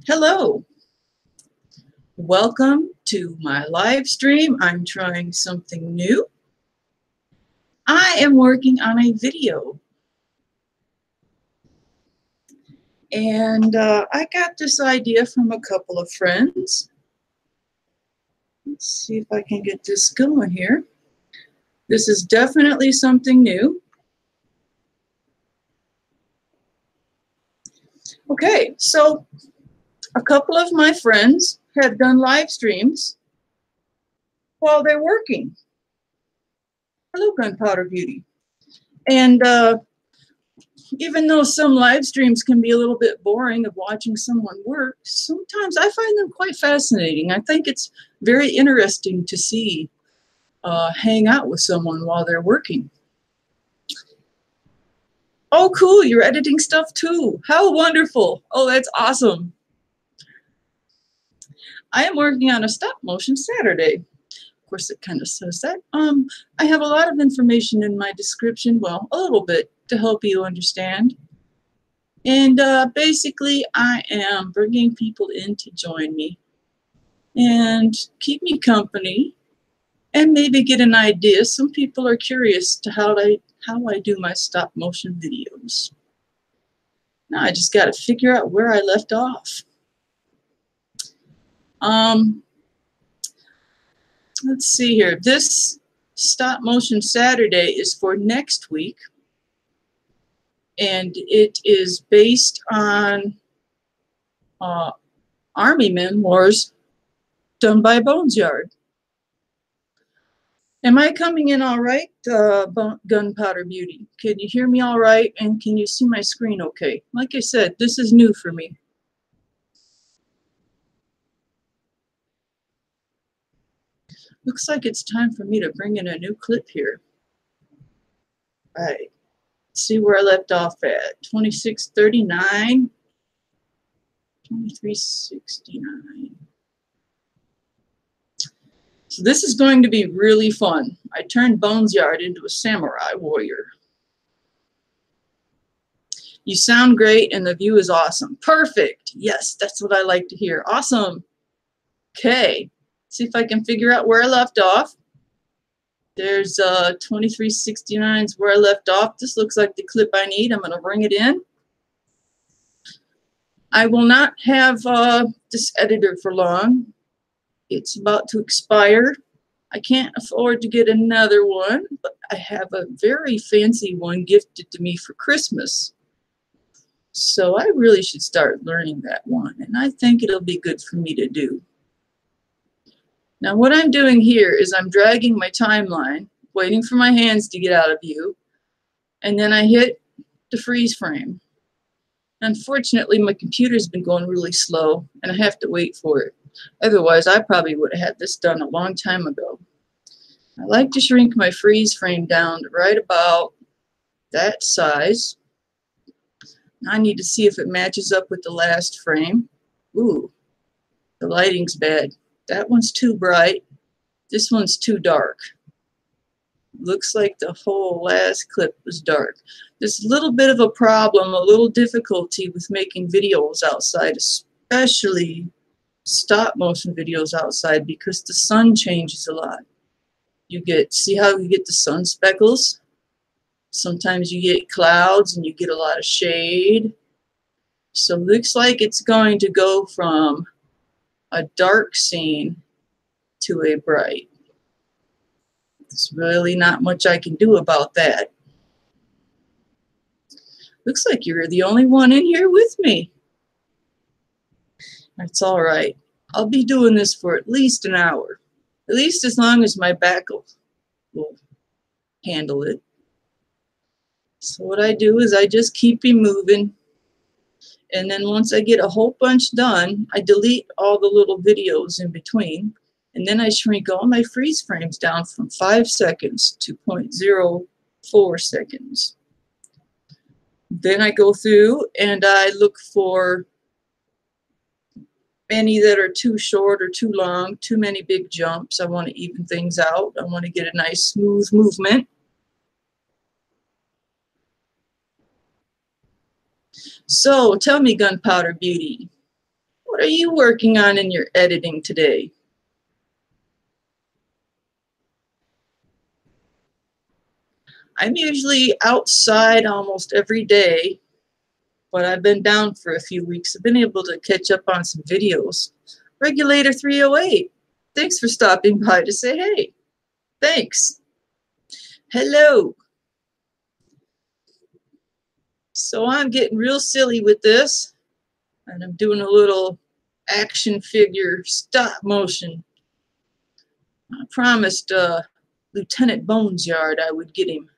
Hello, welcome to my live stream. I'm trying something new. I am working on a video. And I got this idea from a couple of friends. Let's see if I can get this going here. This is definitely something new. Okay, so a couple of my friends have done live streams while they're working. Hello, Gunpowder Beauty. And even though some live streams can be a little bit boring of watching someone work, sometimes I find them quite fascinating. I think it's very interesting to see, hang out with someone while they're working. Oh, cool, you're editing stuff too. How wonderful. Oh, that's awesome. I am working on a stop motion Saturday. Of course, it kind of says that. I have a lot of information in my description, well, a little bit to help you understand. And basically, I am bringing people in to join me and keep me company and maybe get an idea. Some people are curious to how I do my stop motion videos. Now I just got to figure out where I left off. Let's see here. This stop motion Saturday is for next week. And it is based on Army memoirs done by Bones Yard. Am I coming in all right, Gunpowder Beauty? Can you hear me all right? And can you see my screen okay? Like I said, this is new for me. Looks like it's time for me to bring in a new clip here. All right. See where I left off at. 2639. 2369. So this is going to be really fun. I turned Bones Yard into a samurai warrior. You sound great and the view is awesome. Perfect. Yes, that's what I like to hear. Awesome. Okay. See if I can figure out where I left off. There's 2369 is where I left off. This looks like the clip I need. I'm going to bring it in. I will not have this editor for long. It's about to expire. I can't afford to get another one, but I have a very fancy one gifted to me for Christmas. So I really should start learning that one, and I think it'll be good for me to do. Now what I'm doing here is I'm dragging my timeline, waiting for my hands to get out of view, and then I hit the freeze frame. Unfortunately, my computer's been going really slow, and I have to wait for it. Otherwise, I probably would have had this done a long time ago. I like to shrink my freeze frame down to right about that size. I need to see if it matches up with the last frame. Ooh, the lighting's bad. That one's too bright. This one's too dark. Looks like the whole last clip was dark. There's a little bit of a problem, a little difficulty with making videos outside, especially stop motion videos outside, because the sun changes a lot. You get, see how you get the sun speckles? Sometimes you get clouds and you get a lot of shade. So it looks like it's going to go from a dark scene to a bright. There's really not much I can do about that. Looks like you're the only one in here with me. That's all right. I'll be doing this for at least an hour. At least as long as my back will handle it. So what I do is I just keep moving. And then once I get a whole bunch done, I delete all the little videos in between. And then I shrink all my freeze frames down from 5 seconds to 0.04 seconds. Then I go through and I look for any that are too short or too long, too many big jumps. I want to even things out. I want to get a nice smooth movement. So tell me, Gunpowder Beauty, What are you working on in your editing today? I'm usually outside almost every day, but I've been down for a few weeks. I've been able to catch up on some videos. Regulator 308, thanks for stopping by to say hey. Thanks. Hello. So I'm getting real silly with this, and I'm doing a little action figure stop motion. I promised Lieutenant Boneyard I would get him.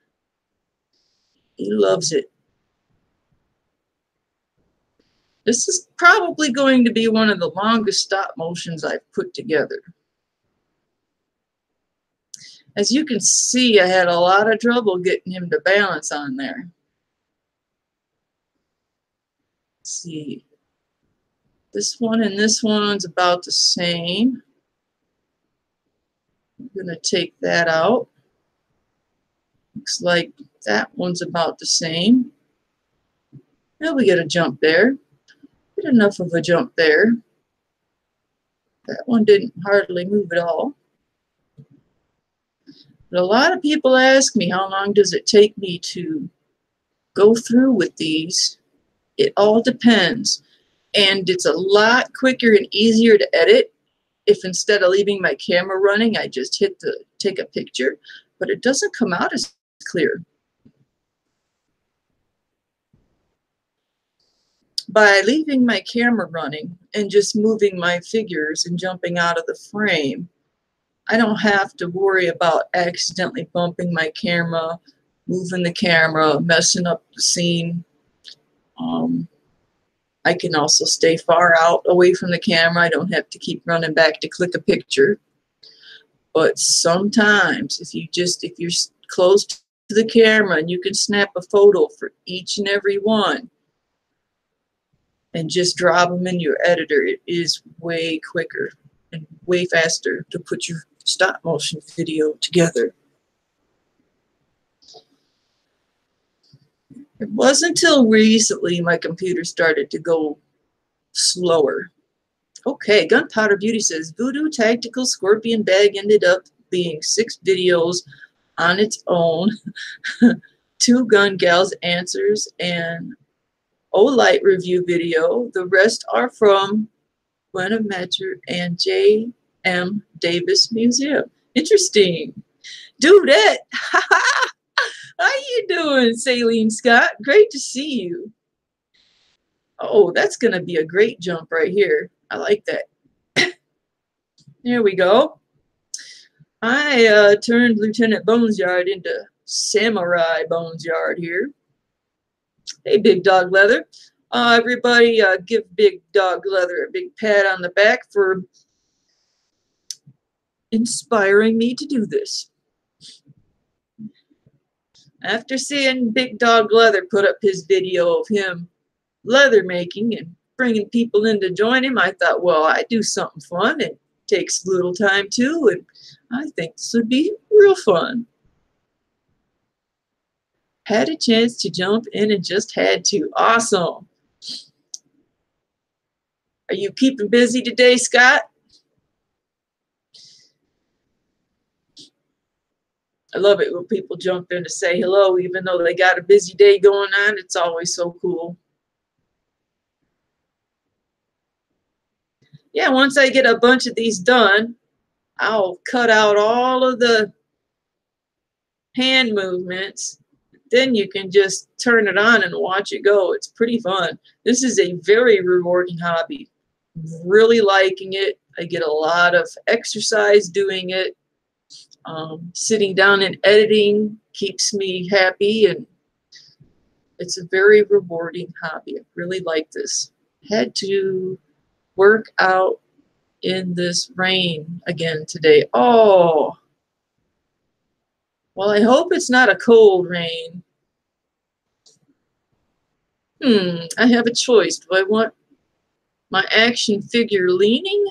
He loves it. This is probably going to be one of the longest stop motions I've put together. As you can see, I had a lot of trouble getting him to balance on there. Let's see. This one and this one's about the same. I'm going to take that out. Looks like that one's about the same. Now we get a jump there. Get enough of a jump there. That one didn't hardly move at all. But a lot of people ask me, how long does it take me to go through with these? It all depends. And it's a lot quicker and easier to edit if instead of leaving my camera running, I just hit the take a picture, but it doesn't come out as clear. By leaving my camera running and just moving my figures and jumping out of the frame, I don't have to worry about accidentally bumping my camera, moving the camera, messing up the scene. I can also stay far out away from the camera. I don't have to keep running back to click a picture. But sometimes if you're close to the camera and you can snap a photo for each and every one and just drop them in your editor, it is way quicker and way faster to put your stop motion video together. It wasn't until recently my computer started to go slower. Okay, Gunpowder Beauty says, Voodoo Tactical Scorpion Bag ended up being 6 videos on its own, 2 Gun Gals answers, and Olight review video. The rest are from Buenaventure and J.M. Davis Museum. Interesting. Dudette! How you doing, Saline Scott? Great to see you. Oh, that's going to be a great jump right here. I like that. There we go. I turned Lieutenant Boneyard into Samurai Boneyard here. Hey, Big Dog Leather. Everybody give Big Dog Leather a big pat on the back for inspiring me to do this. After seeing Big Dog Leather put up his video of him leather making and bringing people in to join him, I thought, well, I do something fun. It takes little time too, and I think this would be real fun. Had a chance to jump in and just had to. Awesome. Are you keeping busy today, Scott? I love it when people jump in to say hello, even though they got a busy day going on. It's always so cool. Yeah, once I get a bunch of these done, I'll cut out all of the hand movements. Then you can just turn it on and watch it go. It's pretty fun. This is a very rewarding hobby. Really liking it. I get a lot of exercise doing it. Sitting down and editing keeps me happy, and it's a very rewarding hobby. I really like this. Had to work out in this rain again today. Oh, well, I hope it's not a cold rain. I have a choice. Do I want my action figure leaning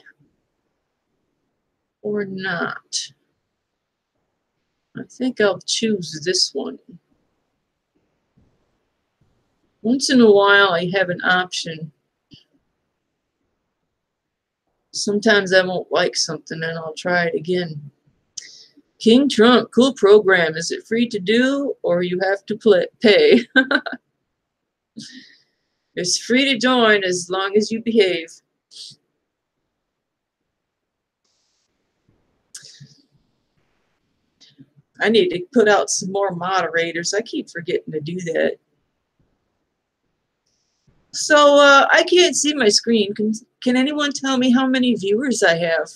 or not? I think I'll choose this one. Once in a while, I have an option Sometimes I won't like something and I'll try it again. King Trump, cool program. Is it free to do or you have to pay? It's free to join as long as you behave. I need to put out some more moderators. I keep forgetting to do that. So I can't see my screen. Can anyone tell me how many viewers I have?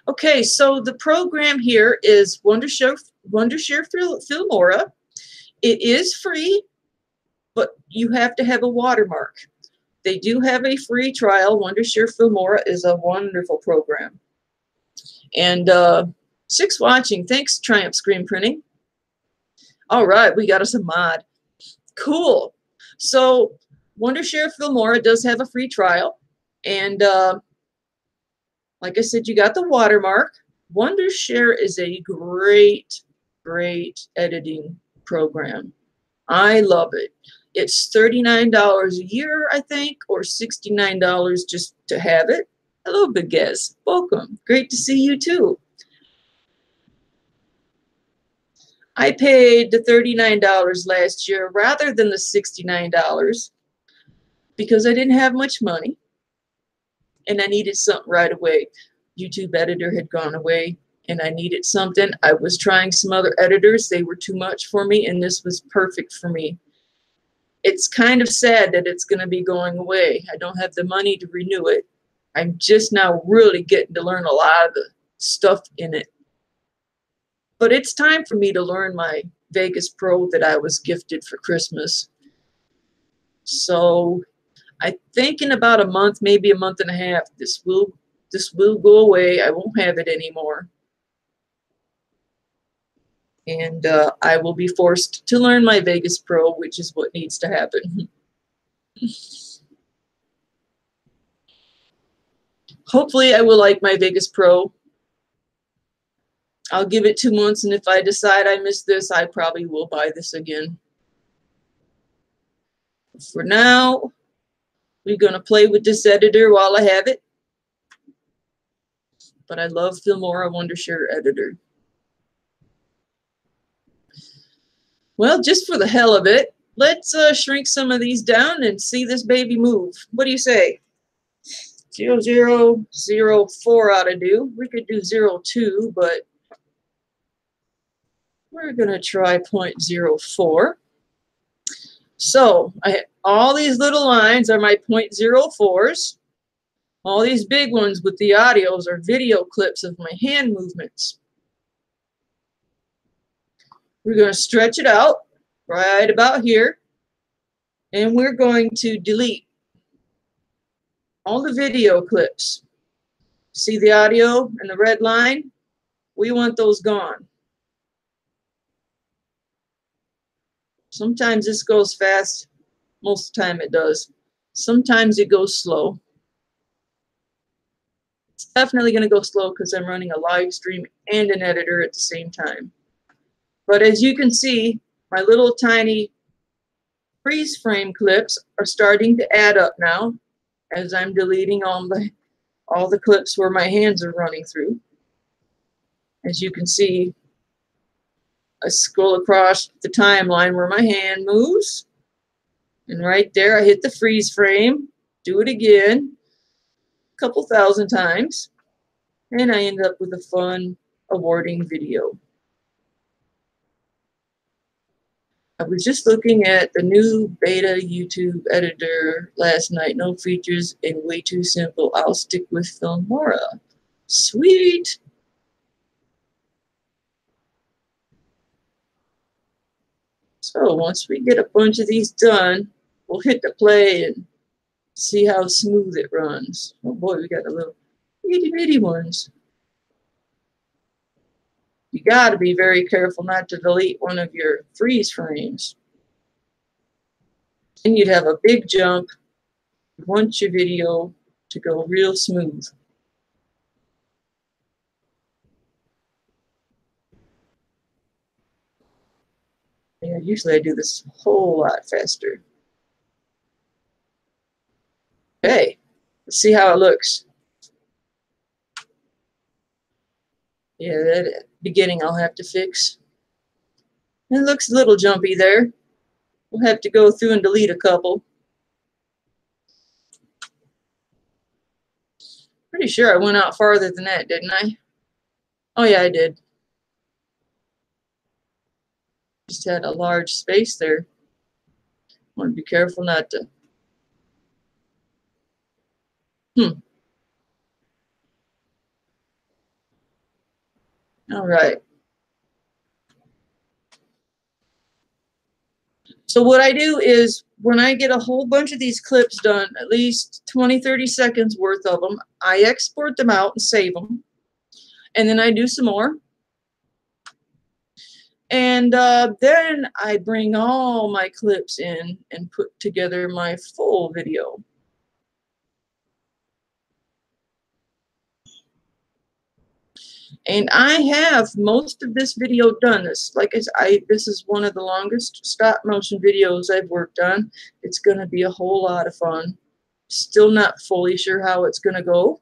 Okay, so the program here is Wondershare Filmora. It is free, but you have to have a watermark. They do have a free trial. Wondershare Filmora is a wonderful program. And Six watching. Thanks, Triumph Screen Printing. All right, we got us a mod. Cool. So Wondershare Filmora does have a free trial. And like I said, you got the watermark. Wondershare is a great, great editing program. I love it. It's $39 a year, I think, or $69 just to have it. Hello, Big Gaz. Welcome. Great to see you, too. I paid the $39 last year rather than the $69 because I didn't have much money and I needed something right away. YouTube editor had gone away and I needed something. I was trying some other editors. They were too much for me, and this was perfect for me. It's kind of sad that it's going to be going away. I don't have the money to renew it. I'm just now really getting to learn a lot of the stuff in it. But it's time for me to learn my Vegas Pro that I was gifted for Christmas. So I think in about a month, maybe a month and a half, this will go away. I won't have it anymore. And I will be forced to learn my Vegas Pro, which is what needs to happen. Hopefully I will like my Vegas Pro. I'll give it 2 months, and if I decide I miss this, I probably will buy this again. For now, we're going to play with this editor while I have it. But I love Filmora Wondershare editor. Well, just for the hell of it, let's shrink some of these down and see this baby move. What do you say? 0004 ought to do. We could do 02, but we're going to try 0.04. So all these little lines are my 0.04s. All these big ones with the audios are video clips of my hand movements. We're going to stretch it out right about here, and we're going to delete all the video clips. See the audio and the red line? We want those gone. Sometimes this goes fast. Most of the time it does. Sometimes it goes slow. It's definitely going to go slow because I'm running a live stream and an editor at the same time. But as you can see, my little tiny freeze frame clips are starting to add up now as I'm deleting all the clips where my hands are running through. As you can see, I scroll across the timeline where my hand moves, and right there I hit the freeze frame, do it again a couple thousand times, and I end up with a fun awarding video. I was just looking at the new beta YouTube editor last night. No features and way too simple. I'll stick with Filmora. Sweet. So once we get a bunch of these done, we'll hit the play and see how smooth it runs. Oh boy, we got a little itty bitty ones. You got to be very careful not to delete one of your freeze frames. And you'd have a big jump. You want your video to go real smooth. Yeah, usually I do this a whole lot faster. Let's see how it looks. Yeah, that beginning I'll have to fix. It looks a little jumpy there. We'll have to go through and delete a couple. Pretty sure I went out farther than that, didn't I? Oh yeah, I did. Just had a large space there. Want to be careful not to. All right. So what I do is when I get a whole bunch of these clips done, at least 20, 30 seconds worth of them, I export them out and save them. And then I do some more. And then I bring all my clips in and put together my full video. And I have most of this video done. This is one of the longest stop motion videos I've worked on. It's going to be a whole lot of fun. Still not fully sure how it's going to go.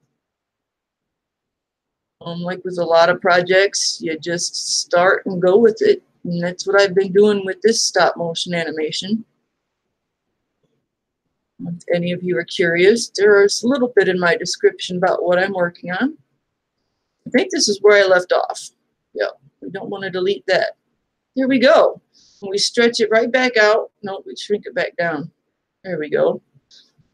Like with a lot of projects, you just start and go with it. And that's what I've been doing with this stop motion animation. If any of you are curious, there's a little bit in my description about what I'm working on. I think this is where I left off. Yeah, we don't want to delete that. Here we go. We stretch it right back out. No, we shrink it back down. There we go.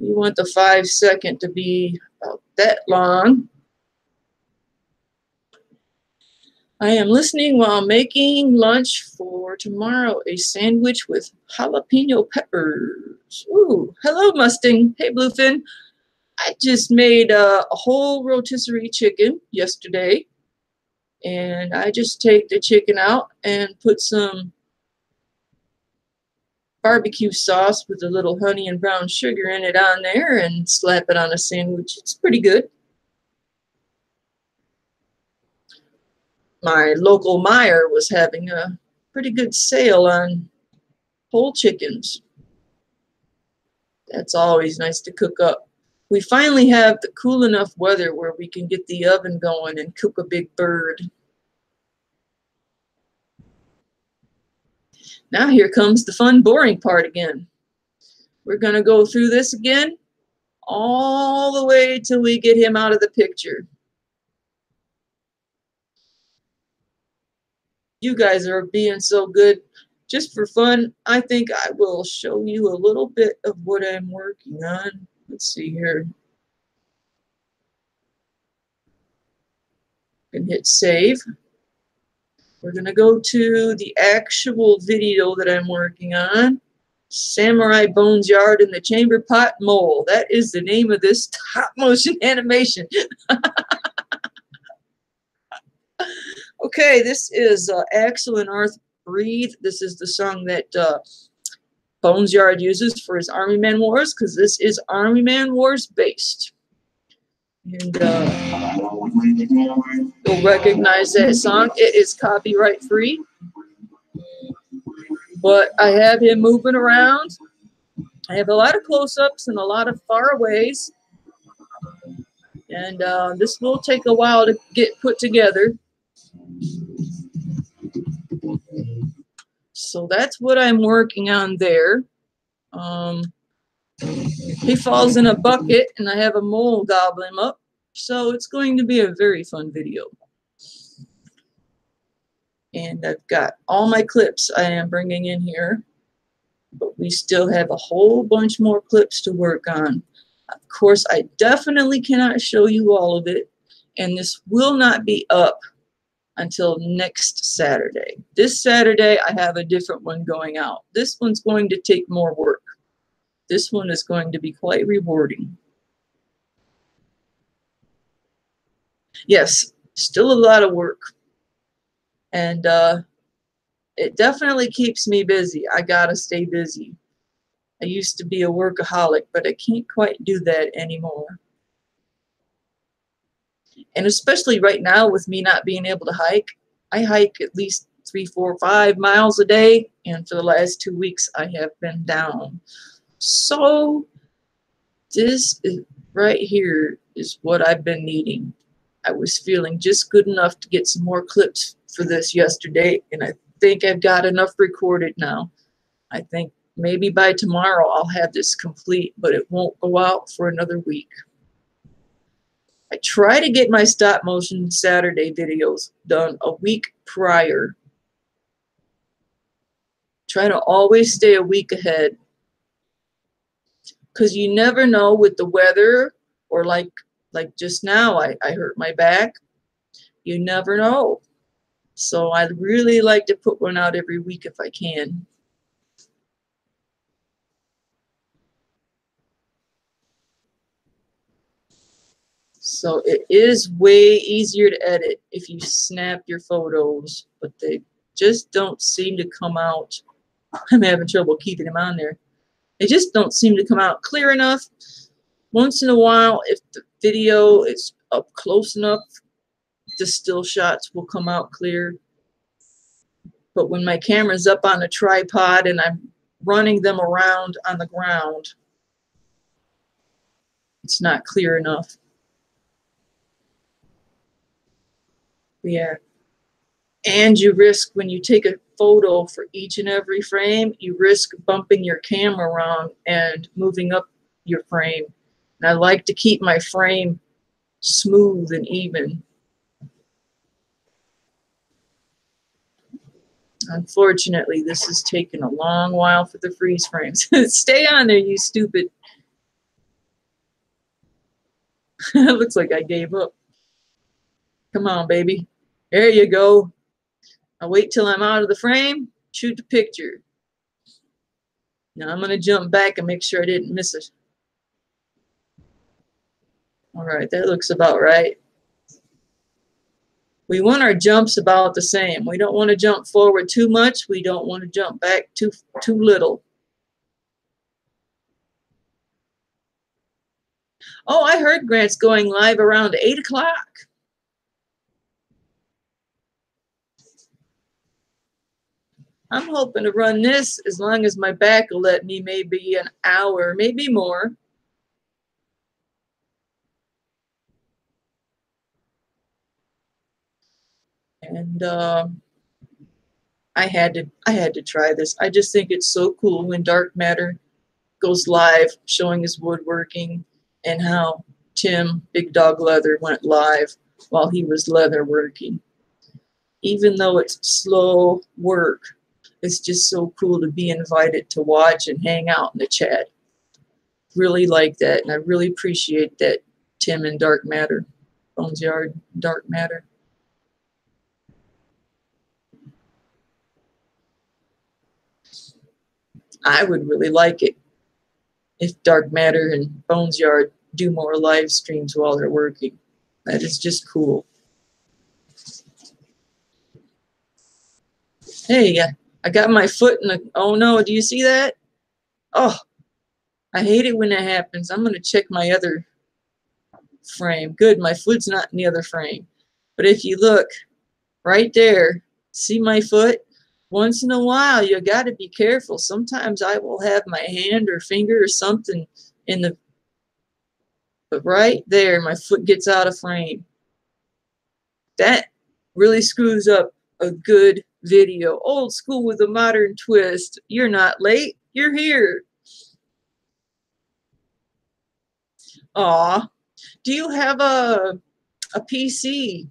We want the 5 second to be about that long. I am listening while making lunch for tomorrow, a sandwich with jalapeno peppers. Ooh, hello, Mustang. Hey, Bluefin. I just made a whole rotisserie chicken yesterday, and I just take the chicken out and put some barbecue sauce with a little honey and brown sugar in it on there and slap it on a sandwich. It's pretty good. My local Meijer was having a pretty good sale on whole chickens. That's always nice to cook up. We finally have the cool enough weather where we can get the oven going and cook a big bird. Now here comes the fun, boring part again. We're going to go through this again all the way till we get him out of the picture. You guys are being so good. Just for fun, I think I will show you a little bit of what I'm working on. Let's see here. And hit save. We're going to go to the actual video that I'm working on. Samurai Bones Yard in the Chamber Pot Mole. That is the name of this stop motion animation. Okay, this is Axel and Arth Breathe. This is the song that Bones Yard uses for his Army Man Wars, because this is Army Man Wars based. And you'll recognize that song. It is copyright free. But I have him moving around. I have a lot of close-ups and a lot of far-aways. And this will take a while to get put together. So that's what I'm working on there. He falls in a bucket, and I have a mole gobble him up. So it's going to be a very fun video. And I've got all my clips I am bringing in here. But we still have a whole bunch more clips to work on. Of course, I definitely cannot show you all of it. And this will not be up until next Saturday. This Saturday, I have a different one going out. This one's going to take more work. This one is going to be quite rewarding. Yes, still a lot of work. And it definitely keeps me busy. I gotta stay busy. I used to be a workaholic, but I can't quite do that anymore. And especially right now with me not being able to hike, I hike at least 3, 4, 5 miles a day, and for the last 2 weeks I have been down. So this right here is what I've been needing. I was feeling just good enough to get some more clips for this yesterday, and I think I've got enough recorded now. I think maybe by tomorrow I'll have this complete, but it won't go out for another week. I try to get my stop motion Saturday videos done a week prior. Try to always stay a week ahead, because you never know with the weather, or like just now I hurt my back. You never know. So I really like to put one out every week if I can. So it is way easier to edit if you snap your photos, but they just don't seem to come out. I'm having trouble keeping them on there. They just don't seem to come out clear enough. Once in a while, if the video is up close enough, the still shots will come out clear. But when my camera's up on a tripod and I'm running them around on the ground, it's not clear enough. Yeah. And you risk, when you take a photo for each and every frame, you risk bumping your camera around and moving up your frame. And I like to keep my frame smooth and even. Unfortunately, this has taken a long while for the freeze frames. Stay on there, you stupid. It looks like I gave up. Come on, baby. There you go. I'll wait till I'm out of the frame, shoot the picture. Now I'm going to jump back and make sure I didn't miss it. All right, that looks about right. We want our jumps about the same. We don't want to jump forward too much. We don't want to jump back too little. Oh, I heard Grant's going live around 8 o'clock. I'm hoping to run this as long as my back will let me, maybe an hour, maybe more. And I had to try this. I just think it's so cool when Dark Matter goes live showing his woodworking, and how Tim Big Dog Leather went live while he was leather working. Even though it's slow work, it's just so cool to be invited to watch and hang out in the chat. Really like that, and I really appreciate that, Tim and Dark Matter, Bones Yard, Dark Matter. I would really like it if Dark Matter and Bones Yard do more live streams while they're working. That is just cool. Hey, I got my foot in the, oh no, do you see that? Oh, I hate it when that happens. I'm going to check my other frame. Good, my foot's not in the other frame. But if you look right there, see my foot? Once in a while, you got to be careful. Sometimes I will have my hand or finger or something in the, but right there, my foot gets out of frame. That really screws up a good video. Old school with a modern twist. You're not late. You're here. Aw. Do you have a PC,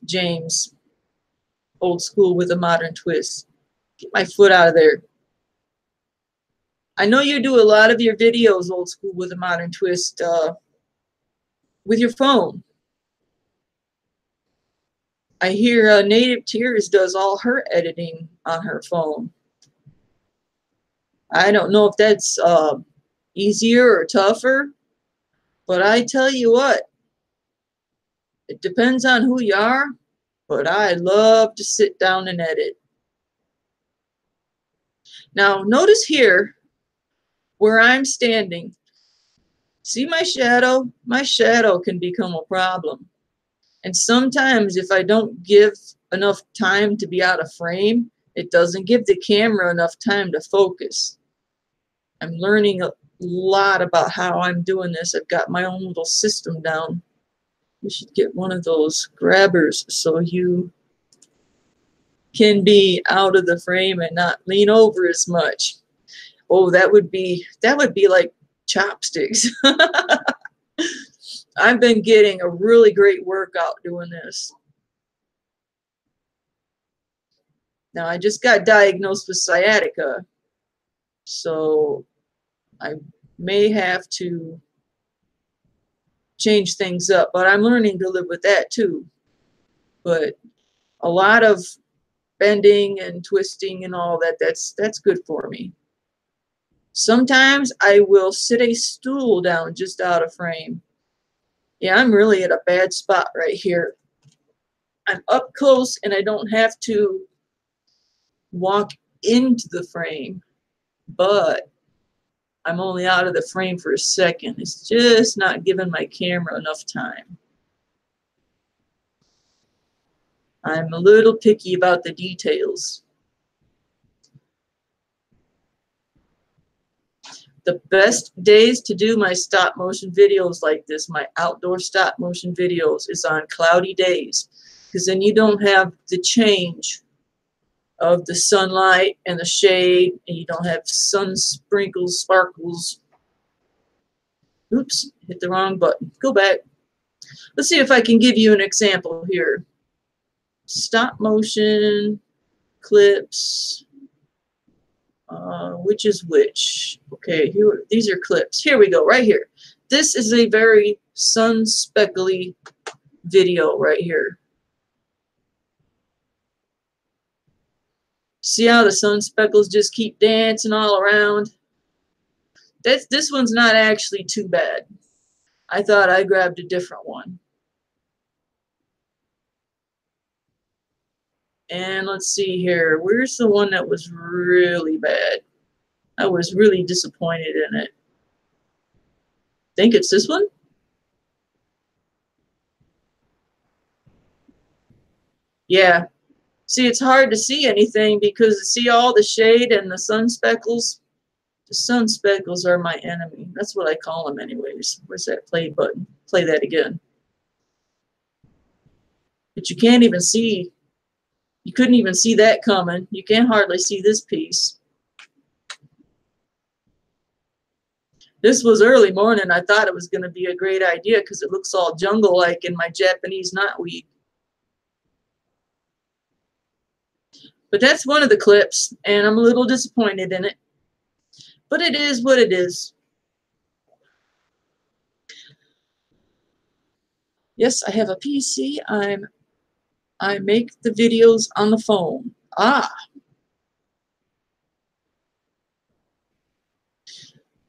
James? Old school with a modern twist. Get my foot out of there. I know you do a lot of your videos, old school with a modern twist, with your phone. I hear Native Tears does all her editing on her phone. I don't know if that's easier or tougher, but I tell you what, it depends on who you are, but I love to sit down and edit. Now, notice here where I'm standing. See my shadow? My shadow can become a problem. And sometimes if I don't give enough time to be out of frame, it doesn't give the camera enough time to focus. I'm learning lot about how I'm doing this. I've got my own little system down. We should get one of those grabbers so you can be out of the frame and not lean over as much. Oh, that would be like chopsticks. I've been getting a really great workout doing this. Now, I just got diagnosed with sciatica, so I may have to change things up, but I'm learning to live with that too. But a lot of bending and twisting and all that, that's good for me. Sometimes I will sit a stool down just out of frame. Yeah, I'm really at a bad spot right here. I'm up close and I don't have to walk into the frame, but I'm only out of the frame for a second. It's just not giving my camera enough time. I'm a little picky about the details. The best days to do my stop motion videos like this, my outdoor stop motion videos, is on cloudy days, because then you don't have the change of the sunlight and the shade, and you don't have sun sprinkles, sparkles. Oops, hit the wrong button. Go back. Let's see if I can give you an example here. Stop motion, clips, which is which? Okay, here, these are clips. Here we go, right here. This is a very sun speckly video right here. See how the sun speckles just keep dancing all around? This one's not actually too bad. I thought I grabbed a different one. And let's see here. Where's the one that was really bad? I was really disappointed in it. Think it's this one? Yeah. See, it's hard to see anything because see all the shade and the sun speckles? The sun speckles are my enemy. That's what I call them anyways. Where's that play button? Play that again. But you can't even see. You couldn't even see that coming. You can't hardly see this piece. This was early morning. I thought it was going to be a great idea because it looks all jungle-like in my Japanese knotweed. But that's one of the clips, and I'm a little disappointed in it. But it is what it is. Yes, I have a PC. I make the videos on the phone. Ah.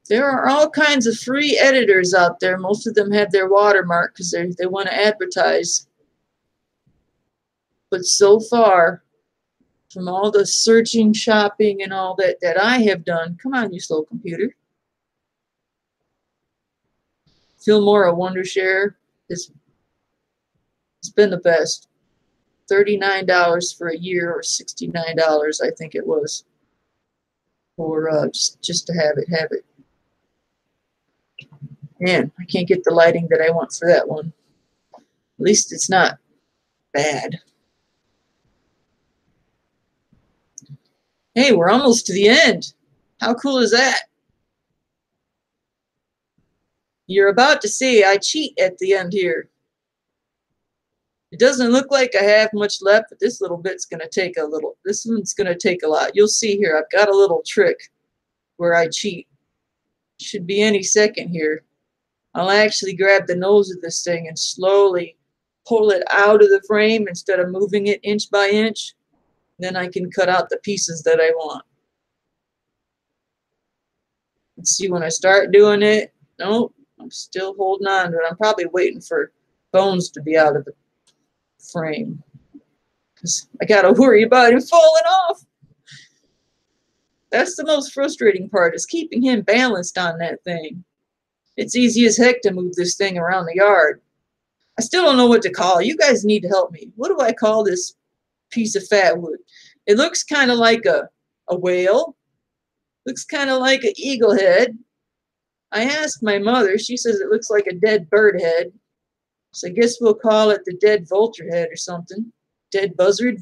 There are all kinds of free editors out there. Most of them have their watermark because they want to advertise. But so far, from all the searching, shopping, and all that I have done, come on, you slow computer. Filmora Wondershare has been the best. $39 for a year or $69, I think it was, for just to have it. Man, I can't get the lighting that I want for that one. At least it's not bad. Hey, we're almost to the end. How cool is that? You're about to see I cheat at the end here. It doesn't look like I have much left, but this little bit's going to take a little. This one's going to take a lot. You'll see here, I've got a little trick where I cheat. Should be any second here. I'll actually grab the nose of this thing and slowly pull it out of the frame instead of moving it inch by inch. Then I can cut out the pieces that I want. Let's see, when I start doing it, nope, I'm still holding on to it. I'm probably waiting for bones to be out of the frame because I got to worry about him falling off. That's the most frustrating part, is keeping him balanced on that thing. It's easy as heck to move this thing around the yard. I still don't know what to call it. You guys need to help me. What do I call this piece of fat wood? It looks kind of like a whale. Looks kind of like an eagle head. I asked my mother. She says it looks like a dead bird head. So I guess we'll call it the dead vulture head or something. Dead buzzard.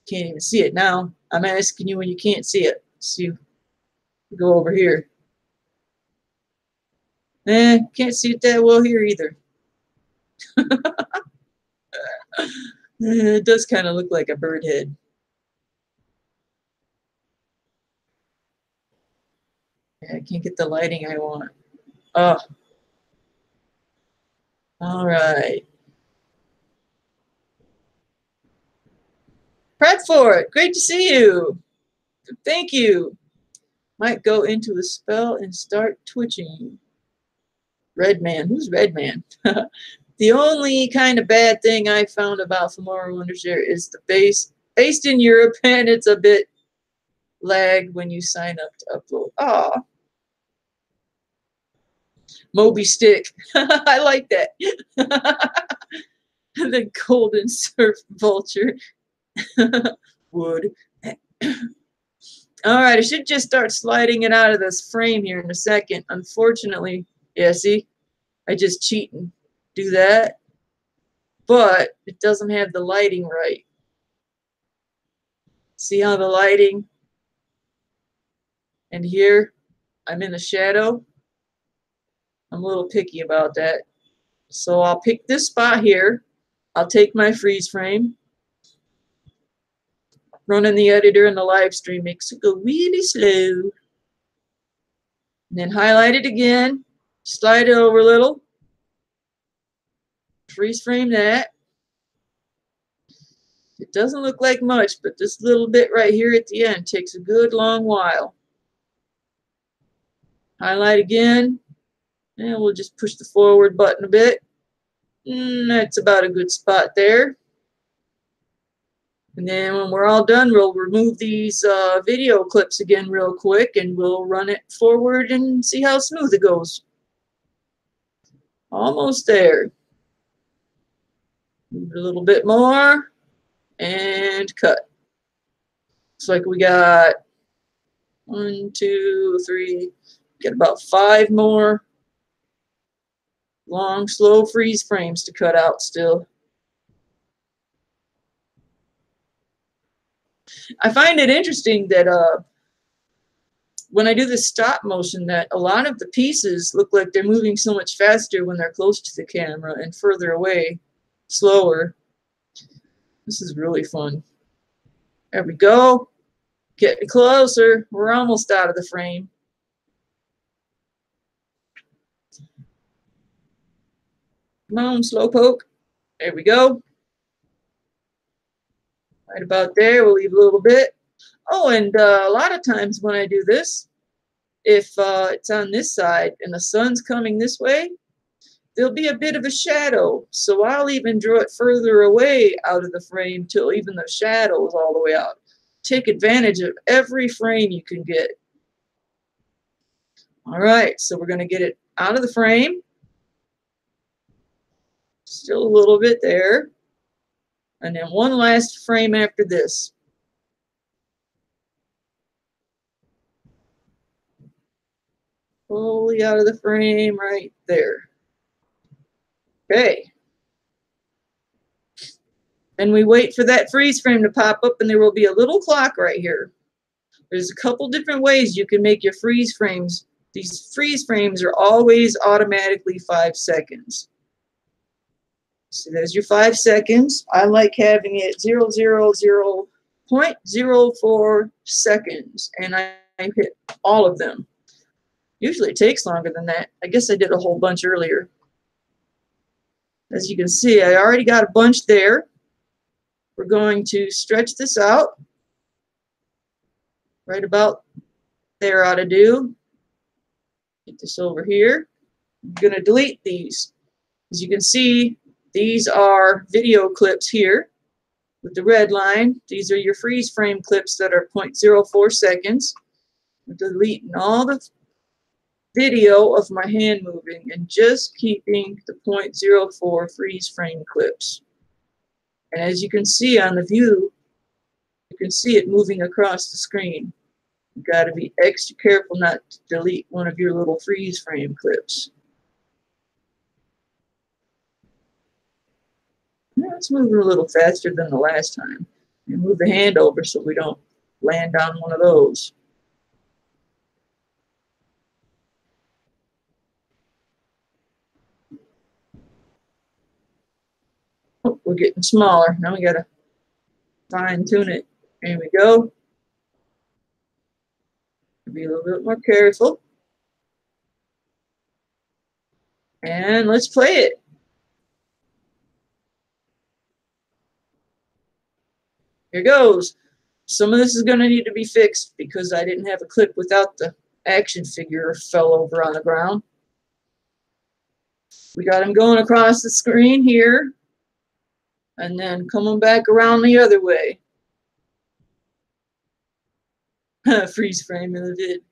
Can't even see it now. I'm asking you when you can't see it. See, go over here. Can't see it that well here either. It does kind of look like a bird head. I can't get the lighting I want. Oh. All right. Prep for it. Great to see you. Thank you. Might go into a spell and start twitching. Red Man. Who's Red Man? The only kind of bad thing I found about Femora Wondershare is the base. Based in Europe, and it's a bit lag when you sign up to upload. Aw. Moby Stick. I like that. The golden surf vulture. Wood. All right, I should just start sliding it out of this frame here in a second. Unfortunately, yeah, see, I just cheat and do that, but it doesn't have the lighting right. See how the lighting, and here I'm in the shadow. I'm a little picky about that. So I'll pick this spot here. I'll take my freeze frame. Running the editor in the live stream makes it go really slow. And then highlight it again, slide it over a little, freeze frame that. It doesn't look like much, but this little bit right here at the end takes a good long while. Highlight again, and we'll just push the forward button a bit. That's about a good spot there. And then when we're all done, we'll remove these video clips again real quick, and we'll run it forward and see how smooth it goes. Almost there. Move it a little bit more, and cut. Looks like we got 1, 2, 3, get about 5 more long, slow freeze frames to cut out still. I find it interesting that when I do this stop motion, that a lot of the pieces look like they're moving so much faster when they're close to the camera and further away, slower. This is really fun. There we go. Getting closer. We're almost out of the frame. Come on, slowpoke. There we go. Right about there. We'll leave a little bit. Oh, and a lot of times when I do this, if it's on this side and the sun's coming this way, there'll be a bit of a shadow. So I'll even draw it further away out of the frame till even the shadow is all the way out. Take advantage of every frame you can get. All right, so we're going to get it out of the frame. Still a little bit there. And then one last frame after this. Fully out of the frame right there. Okay. And we wait for that freeze frame to pop up, and there will be a little clock right here. There's a couple different ways you can make your freeze frames. These freeze frames are always automatically 5 seconds. So there's your 5 seconds. I like having it 0.04 seconds, and I hit all of them. Usually it takes longer than that. I guess I did a whole bunch earlier. As you can see, I already got a bunch there. We're going to stretch this out. Right about there ought to do. Get this over here. I'm going to delete these. As you can see, these are video clips here with the red line. These are your freeze frame clips that are 0.04 seconds. I'm deleting all the video of my hand moving and just keeping the 0.04 freeze frame clips. And as you can see on the view, you can see it moving across the screen. You got to be extra careful not to delete one of your little freeze frame clips. Let's move it a little faster than the last time. And move the hand over so we don't land on one of those. Oh, we're getting smaller. Now we got to fine tune it. There we go. Be a little bit more careful. And let's play it. Here goes. Some of this is going to need to be fixed because I didn't have a clip without the action figure fell over on the ground. We got him going across the screen here and then coming back around the other way. Freeze frame in the vid.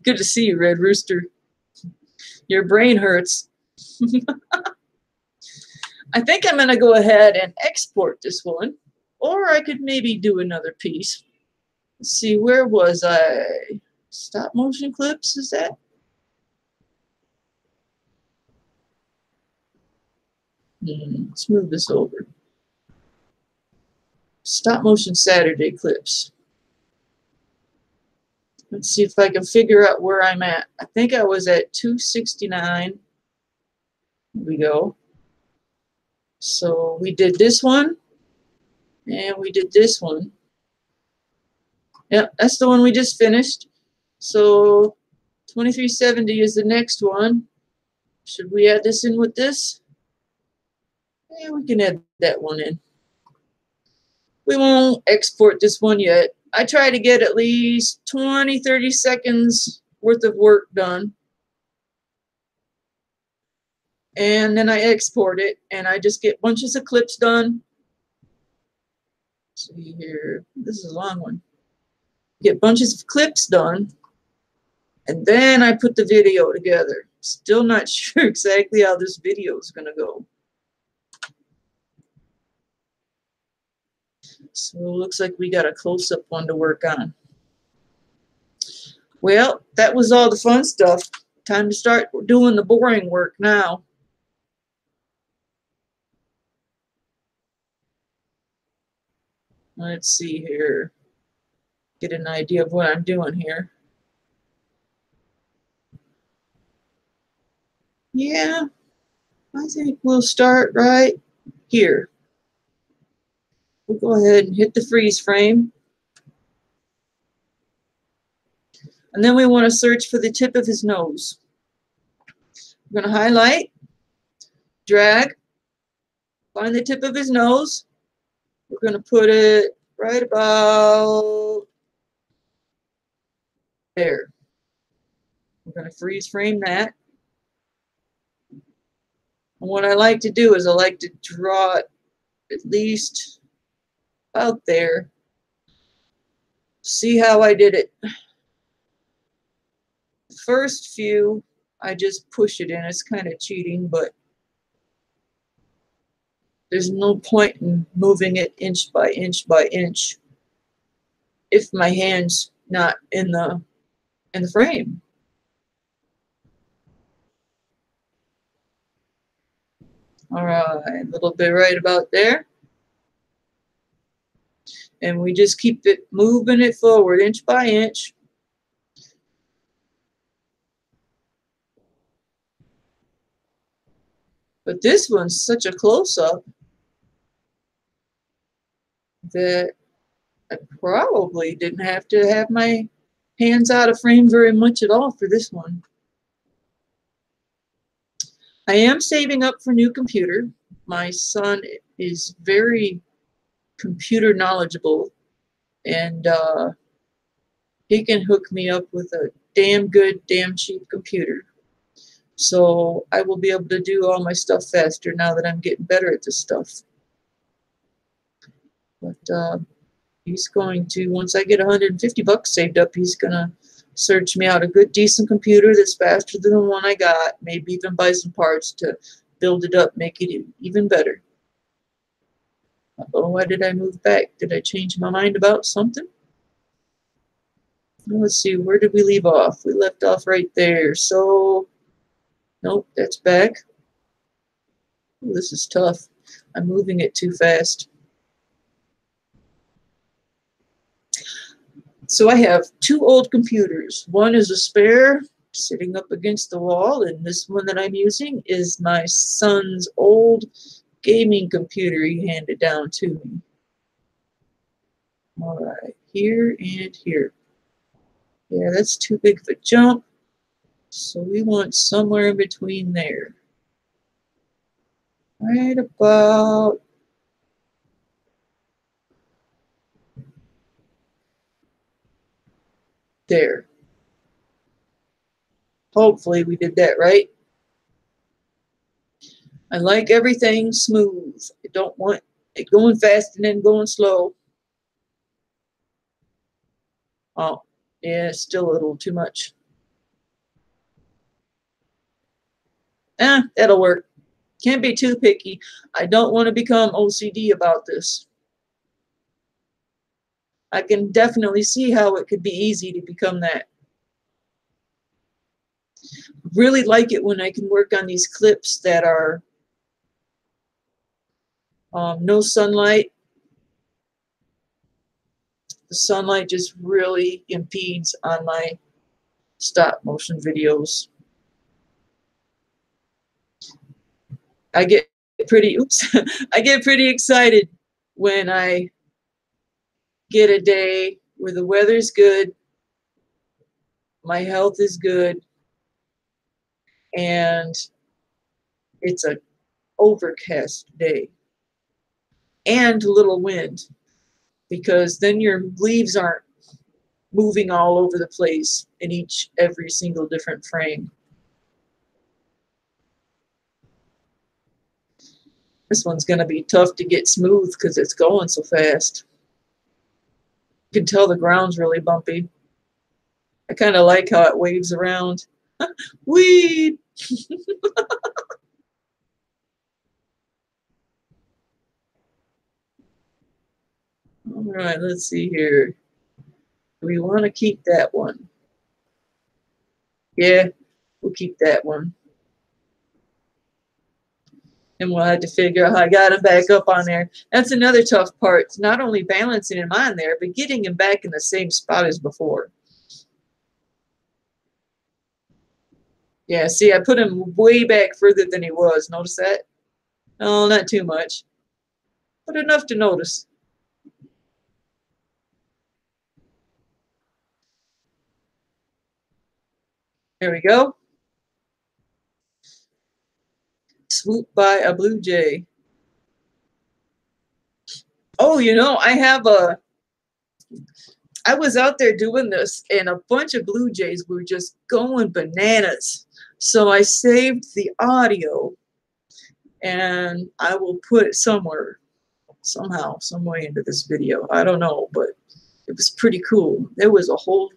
Good to see you, Red Rooster. Your brain hurts. I think I'm going to go ahead and export this one, or I could maybe do another piece. Let's see, where was I? Stop motion clips, is that? Let's move this over. Stop motion Saturday clips. Let's see if I can figure out where I'm at. I think I was at 269. Here we go. So we did this one, and we did this one. Yep, that's the one we just finished. So 2370 is the next one. Should we add this in with this? Yeah, we can add that one in. We won't export this one yet. I try to get at least 20-30 seconds worth of work done. And then I export it, and I just get bunches of clips done. Let's see here. This is a long one. Get bunches of clips done, and then I put the video together. Still not sure exactly how this video is going to go. So it looks like we got a close-up one to work on. Well, that was all the fun stuff. Time to start doing the boring work now. Let's see here. Get an idea of what I'm doing here. Yeah, I think we'll start right here. We'll go ahead and hit the freeze frame. And then we want to search for the tip of his nose. We're going to highlight, drag, find the tip of his nose. We're going to put it right about there. We're going to freeze frame that. And what I like to do is I like to draw it at least about there. See how I did it. The first few, I just push it in. It's kind of cheating, but there's no point in moving it inch by inch by inch if my hand's not in the frame. All right, a little bit right about there. And we just keep it moving it forward inch by inch. But this one's such a close-up that I probably didn't have to have my hands out of frame very much at all for this one. I am saving up for a new computer. My son is very computer knowledgeable, and he can hook me up with a damn good, damn cheap computer. So I will be able to do all my stuff faster now that I'm getting better at this stuff. But he's going to, once I get $150 saved up, he's going to Search me out a good, decent computer that's faster than the one I got. Maybe even buy some parts to build it up, make it even better. Oh, why did I move back? Did I change my mind about something? Let's see, where did we leave off? We left off right there. So, nope, that's back. Ooh, this is tough. I'm moving it too fast. So I have two old computers. One is a spare, sitting up against the wall, and this one that I'm using is my son's old gaming computer he handed down to me. All right, here and here. Yeah, that's too big of a jump. So we want somewhere in between there. Right about there. Hopefully we did that right. I like everything smooth. I don't want it going fast and then going slow. Oh, yeah, still a little too much. That'll work. Can't be too picky. I don't want to become OCD about this. I can definitely see how it could be easy to become that. Really like it when I can work on these clips that are no sunlight. The sunlight just really impedes on my stop motion videos. I get pretty, I get pretty excited when I get a day where the weather's good, my health is good, and it's an overcast day and a little wind, because then your leaves aren't moving all over the place in every single different frame. This one's going to be tough to get smooth because it's going so fast. You can tell the ground's really bumpy. I kind of like how it waves around. Weed! All right, let's see here. We want to keep that one. Yeah, we'll keep that one. And we'll have to figure out how I got him back up on there. That's another tough part. It's not only balancing him on there, but getting him back in the same spot as before. Yeah, see, I put him way back further than he was. Notice that? Oh, not too much, but enough to notice. There we go. Swooped by a blue jay. Oh, I was out there doing this, and a bunch of blue jays were just going bananas. So I saved the audio, and I will put it somewhere, somehow, some way into this video. I don't know, but it was pretty cool. There was a whole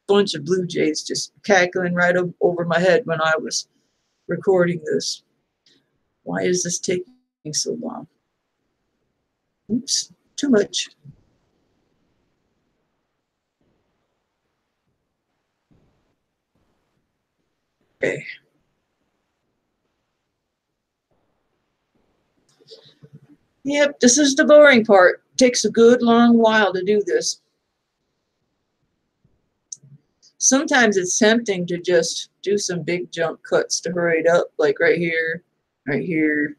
bunch of blue jays just cackling right over my head when I was recording this. Why is this taking so long? Oops, too much. Okay. Yep, this is the boring part. Takes a good long while to do this. Sometimes it's tempting to just do some big jump cuts to hurry it up, like right here, right here,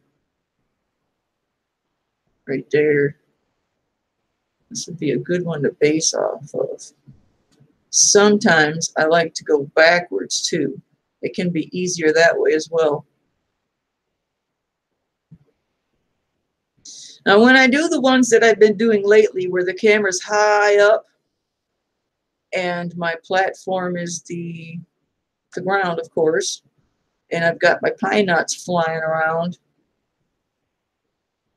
right there. This would be a good one to base off of. Sometimes I like to go backwards too. It can be easier that way as well. Now, when I do the ones that I've been doing lately where the camera's high up and my platform is the ground, of course, and I've got my pine knots flying around,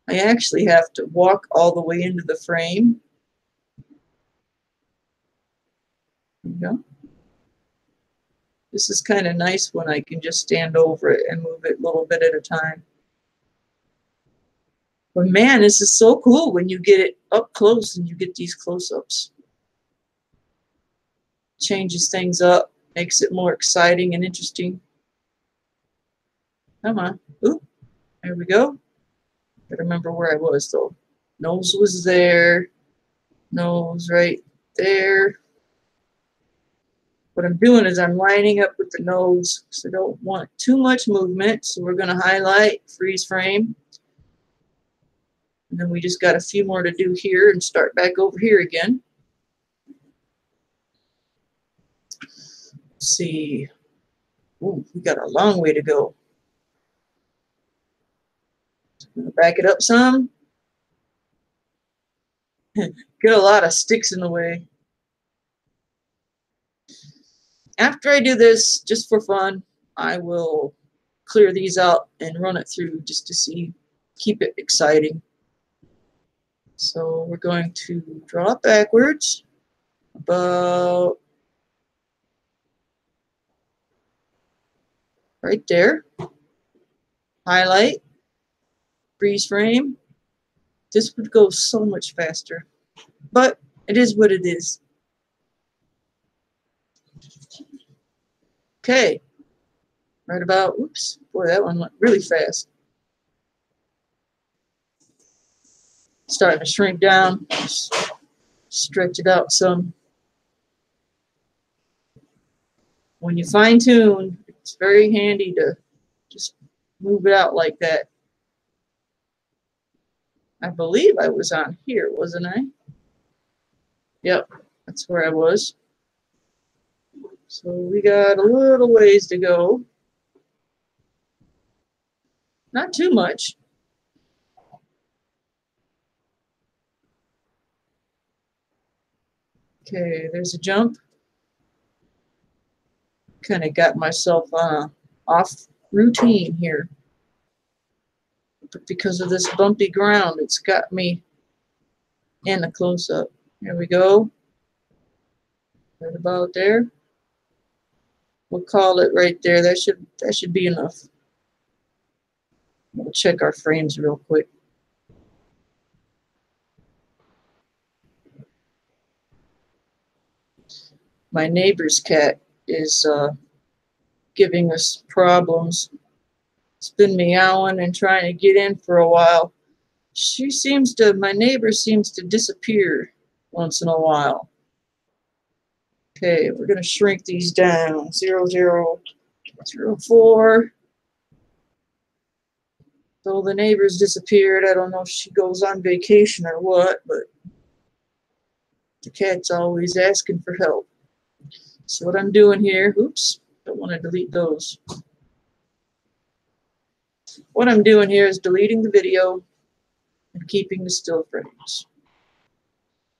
I actually have to walk all the way into the frame. There you go. This is kind of nice when I can just stand over it and move it a little bit at a time. But man, this is so cool when you get it up close and you get these close-ups. Changes things up, makes it more exciting and interesting. Come on. Oop. There we go. Gotta remember where I was though. Nose was there. Nose right there. What I'm doing is I'm lining up with the nose because I don't want too much movement. So we're going to highlight, freeze frame. And then we just got a few more to do here and start back over here again. Let's see. Ooh, we got a long way to go. I'm going to back it up some. Get a lot of sticks in the way. After I do this, just for fun, I will clear these out and run it through just to see, keep it exciting. So we're going to draw it backwards, about right there. Highlight, freeze frame. This would go so much faster, but it is what it is. Okay, right about, oops, boy, that one went really fast. Starting to shrink down, just stretch it out some. When you fine tune, it's very handy to just move it out like that. I believe I was on here, wasn't I? Yep, that's where I was. So we got a little ways to go. Not too much. Okay, there's a jump. Kind of got myself on a off routine here. But because of this bumpy ground, it's got me in a close-up. Here we go. Right about there. We'll call it right there. That should be enough. We'll check our frames real quick. My neighbor's cat is giving us problems. It's been meowing and trying to get in for a while. My neighbor seems to disappear once in a while. Okay, we're going to shrink these down. 0, 0, 0, 4. So the neighbor's disappeared. I don't know if she goes on vacation or what, but the cat's always asking for help. So what I'm doing here, oops, don't want to delete those. What I'm doing here is deleting the video and keeping the still frames.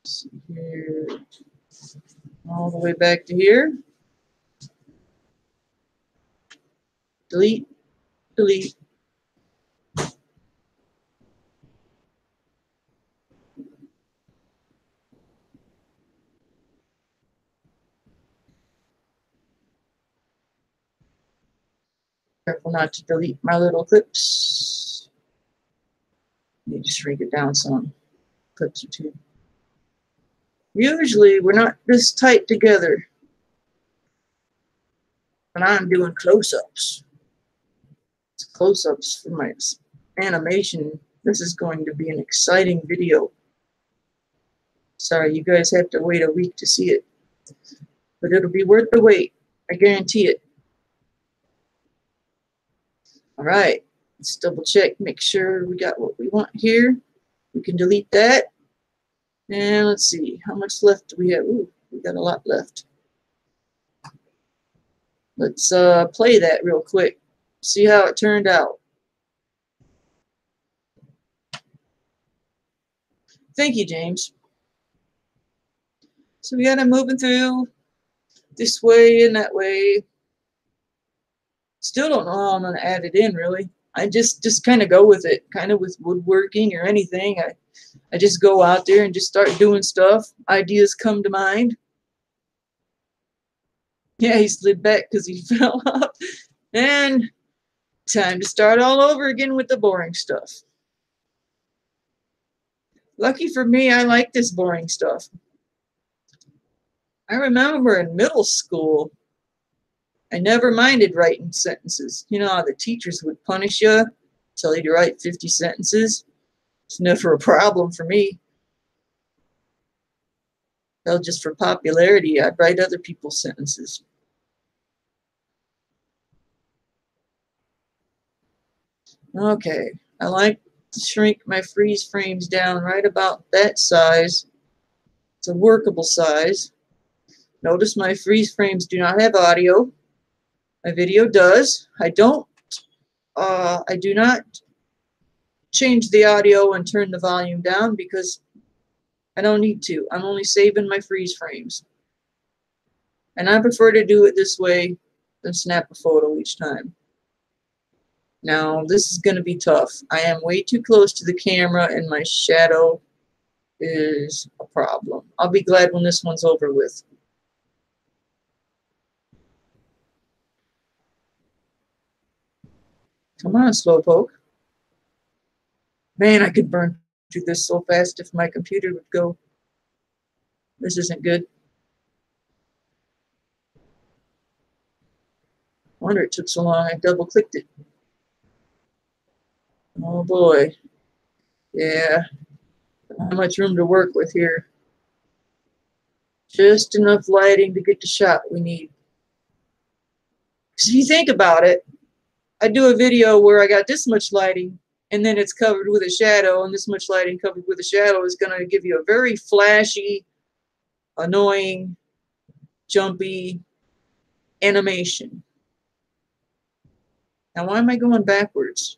Let's see here. All the way back to here. Delete, delete. Careful not to delete my little clips. Need to shrink it down some. Clips or two. Usually we're not this tight together when I'm doing close-ups. It's close-ups for my animation. This is going to be an exciting video. Sorry, you guys have to wait a week to see it. But it'll be worth the wait. I guarantee it. All right, let's double check, make sure we got what we want here. We can delete that. And let's see, how much left do we have? Ooh, we got a lot left. Let's play that real quick. See how it turned out. Thank you, James. So we got it moving through this way and that way. Still don't know how I'm going to add it in, really. I just kind of go with it, kind of with woodworking or anything. I just go out there and just start doing stuff. Ideas come to mind. Yeah, he slid back because he fell off. And time to start all over again with the boring stuff. Lucky for me, I like this boring stuff. I remember in middle school, I never minded writing sentences. You know how the teachers would punish you, tell you to write 50 sentences? It's never a problem for me. Well, just for popularity, I'd write other people's sentences. Okay, I like to shrink my freeze frames down right about that size. It's a workable size. Notice my freeze frames do not have audio. My video does. I do not change the audio and turn the volume down because I don't need to. I'm only saving my freeze frames. And I prefer to do it this way than snap a photo each time. Now, this is going to be tough. I am way too close to the camera and my shadow is a problem. I'll be glad when this one's over with. Come on, Slowpoke. Man, I could burn through this so fast if my computer would go. This isn't good. I wonder it took so long I double-clicked it. Oh boy. Yeah. Not much room to work with here. Just enough lighting to get the shot we need. Because if you think about it, I do a video where I got this much lighting and then it's covered with a shadow, and this much lighting covered with a shadow is going to give you a very flashy, annoying, jumpy animation. Now, why am I going backwards?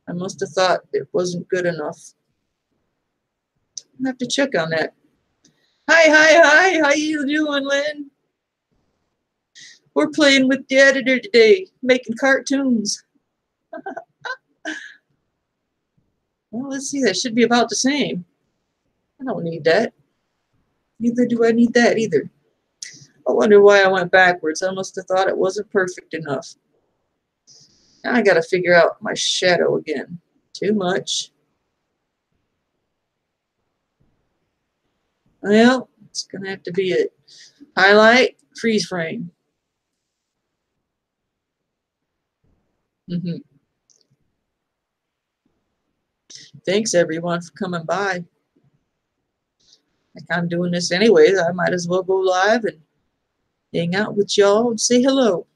I must have thought it wasn't good enough. I have to check on that. Hi. How you doing, Lynn? We're playing with the editor today, making cartoons. Well, let's see. That should be about the same. I don't need that. Neither do I need that either. I wonder why I went backwards. I must have thought it wasn't perfect enough. Now I got to figure out my shadow again. Too much. Well, it's going to have to be it. Highlight, freeze frame. Thanks, everyone, for coming by. Like I'm doing this anyways, I might as well go live and hang out with y'all and say hello.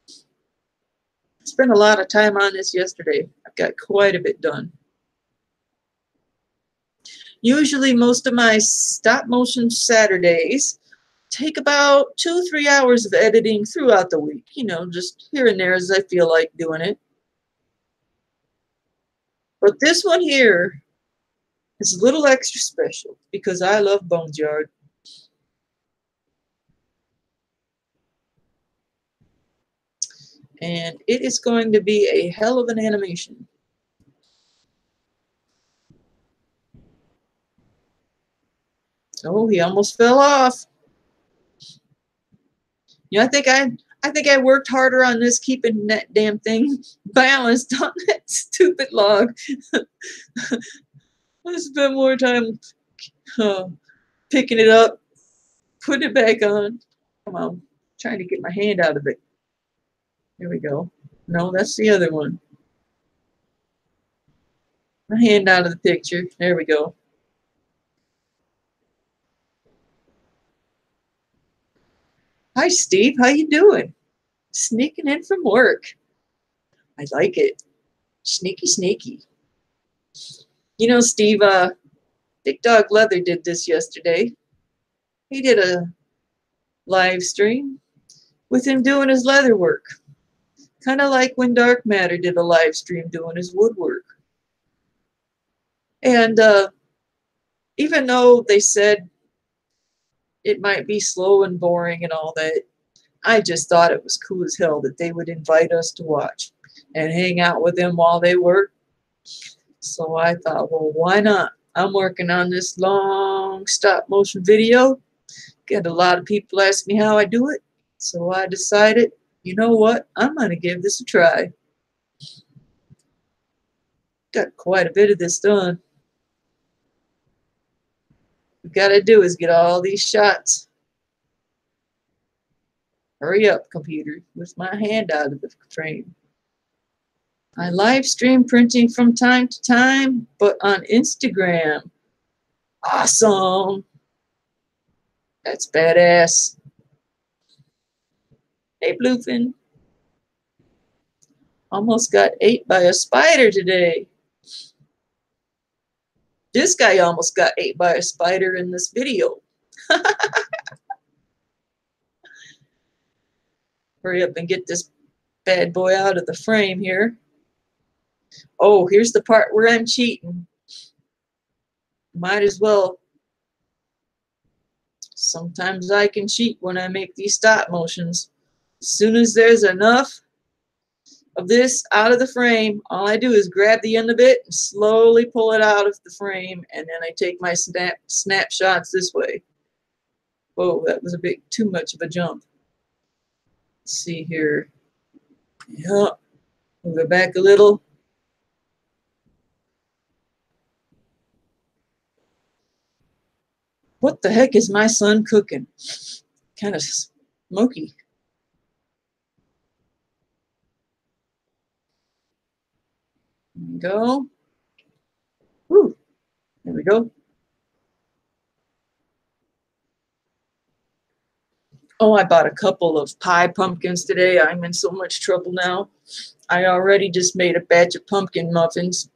I spent a lot of time on this yesterday. I've got quite a bit done. Usually most of my stop motion Saturdays take about 2-3 hours of editing throughout the week. You know, just here and there as I feel like doing it. But this one here is a little extra special because I love Boneyard. And it is going to be a hell of an animation. Oh, he almost fell off. Yeah, I think I worked harder on this keeping that damn thing balanced on that stupid log. I spent more time picking it up, putting it back on. Come on, trying to get my hand out of it. There we go. No, that's the other one. My hand out of the picture. There we go. Hi, Steve. How you doing? Sneaking in from work. I like it. Sneaky, sneaky. You know, Steve, Big Dog Leather did this yesterday. He did a live stream with him doing his leather work. Kind of like when Dark Matter did a live stream doing his woodwork. And even though they said it might be slow and boring and all that, I just thought it was cool as hell that they would invite us to watch and hang out with them while they work. So I thought, well, why not? I'm working on this long stop motion video. Get a lot of people ask me how I do it, so I decided, you know what, I'm going to give this a try. Got quite a bit of this done. What we got to do is get all these shots. Hurry up, computer, with my hand out of the frame. I live stream printing from time to time, but on Instagram. Awesome. That's badass. Hey, Bluefin. Almost got ate by a spider today. This guy almost got ate by a spider in this video. Hurry up and get this bad boy out of the frame here. Oh, here's the part where I'm cheating. Might as well. Sometimes I can cheat when I make these stop motions. As soon as there's enough of this out of the frame, all I do is grab the end of it and slowly pull it out of the frame, and then I take my snapshots this way. Whoa, that was a bit too much of a jump. Let's see here. Yep. Move it back a little. What the heck is my son cooking? Kind of smoky. There we go. Woo. There we go. Oh, I bought a couple of pie pumpkins today. I'm in so much trouble now. I already just made a batch of pumpkin muffins.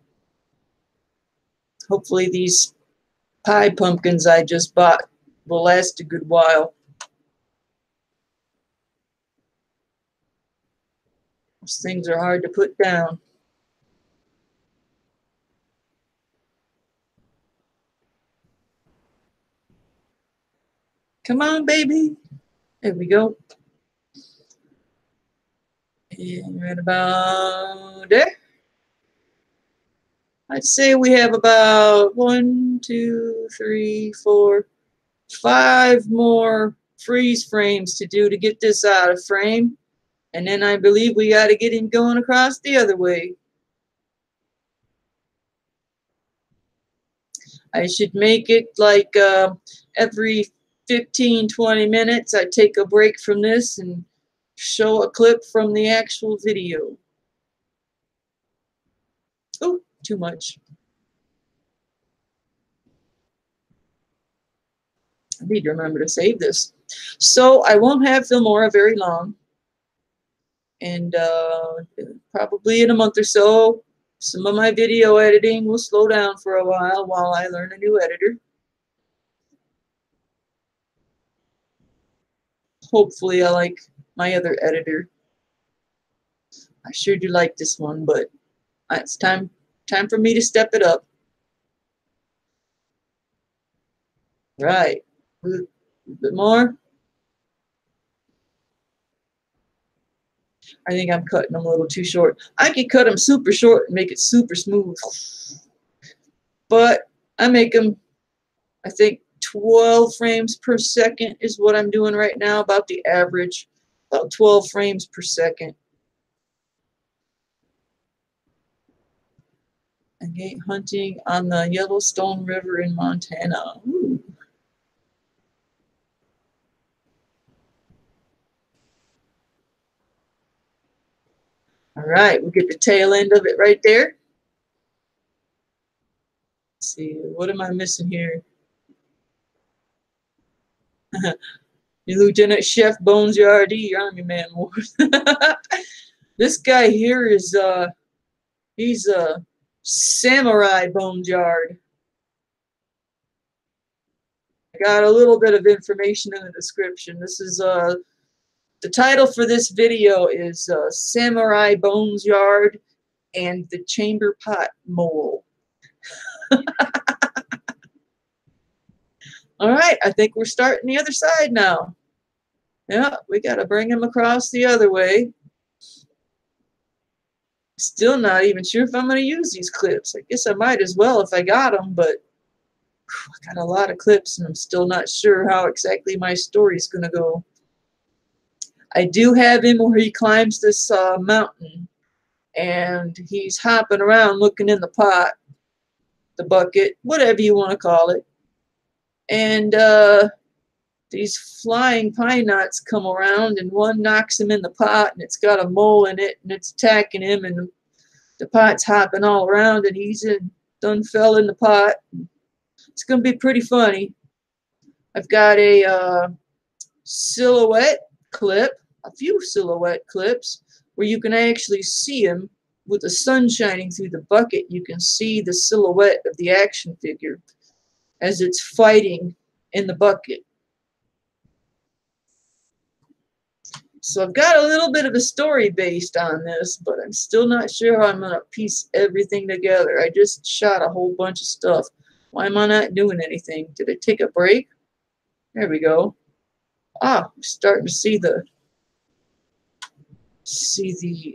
Hopefully these pie pumpkins I just bought will last a good while. Those things are hard to put down. Come on, baby. There we go. And right about there. I'd say we have about 1, 2, 3, 4, 5 more freeze frames to do to get this out of frame. And then I believe we got to get him going across the other way. I should make it like every 15, 20 minutes I take a break from this and show a clip from the actual video. Oh, too much. I need to remember to save this. So I won't have Filmora very long. And probably in a month or so, some of my video editing will slow down for a while I learn a new editor. Hopefully I like my other editor. I sure do like this one, but it's time for me to step it up. Right. A bit more. I think I'm cutting them a little too short. I could cut them super short and make it super smooth. But I make them, I think, 12 frames per second is what I'm doing right now, about the average, about 12 frames per second. I hate hunting on the Yellowstone River in Montana. Ooh. All right, we'll get the tail end of it right there. Let's see, what am I missing here? Lieutenant Chef Bones Yardie, Army Man Wars. This guy here is he's a Samurai Bones Yard. I got a little bit of information in the description. This is the title for this video is Samurai Bones Yard and the Chamber Pot Mole. All right, I think we're starting the other side now. Yeah, we got to bring him across the other way. Still not even sure if I'm going to use these clips. I guess I might as well if I got them, but I got a lot of clips and I'm still not sure how exactly my story is going to go. I do have him where he climbs this mountain and he's hopping around looking in the pot, the bucket, whatever you want to call it. And these flying pine knots come around and one knocks him in the pot and it's got a mole in it and it's attacking him and the pot's hopping all around and he's done fell in the pot. It's going to be pretty funny. I've got a silhouette clip, a few silhouette clips where you can actually see him with the sun shining through the bucket. You can see the silhouette of the action figure as it's fighting in the bucket. So I've got a little bit of a story based on this, but I'm still not sure how I'm going to piece everything together. I just shot a whole bunch of stuff. Why am I not doing anything? Did I take a break? There we go. Ah, I'm starting to see the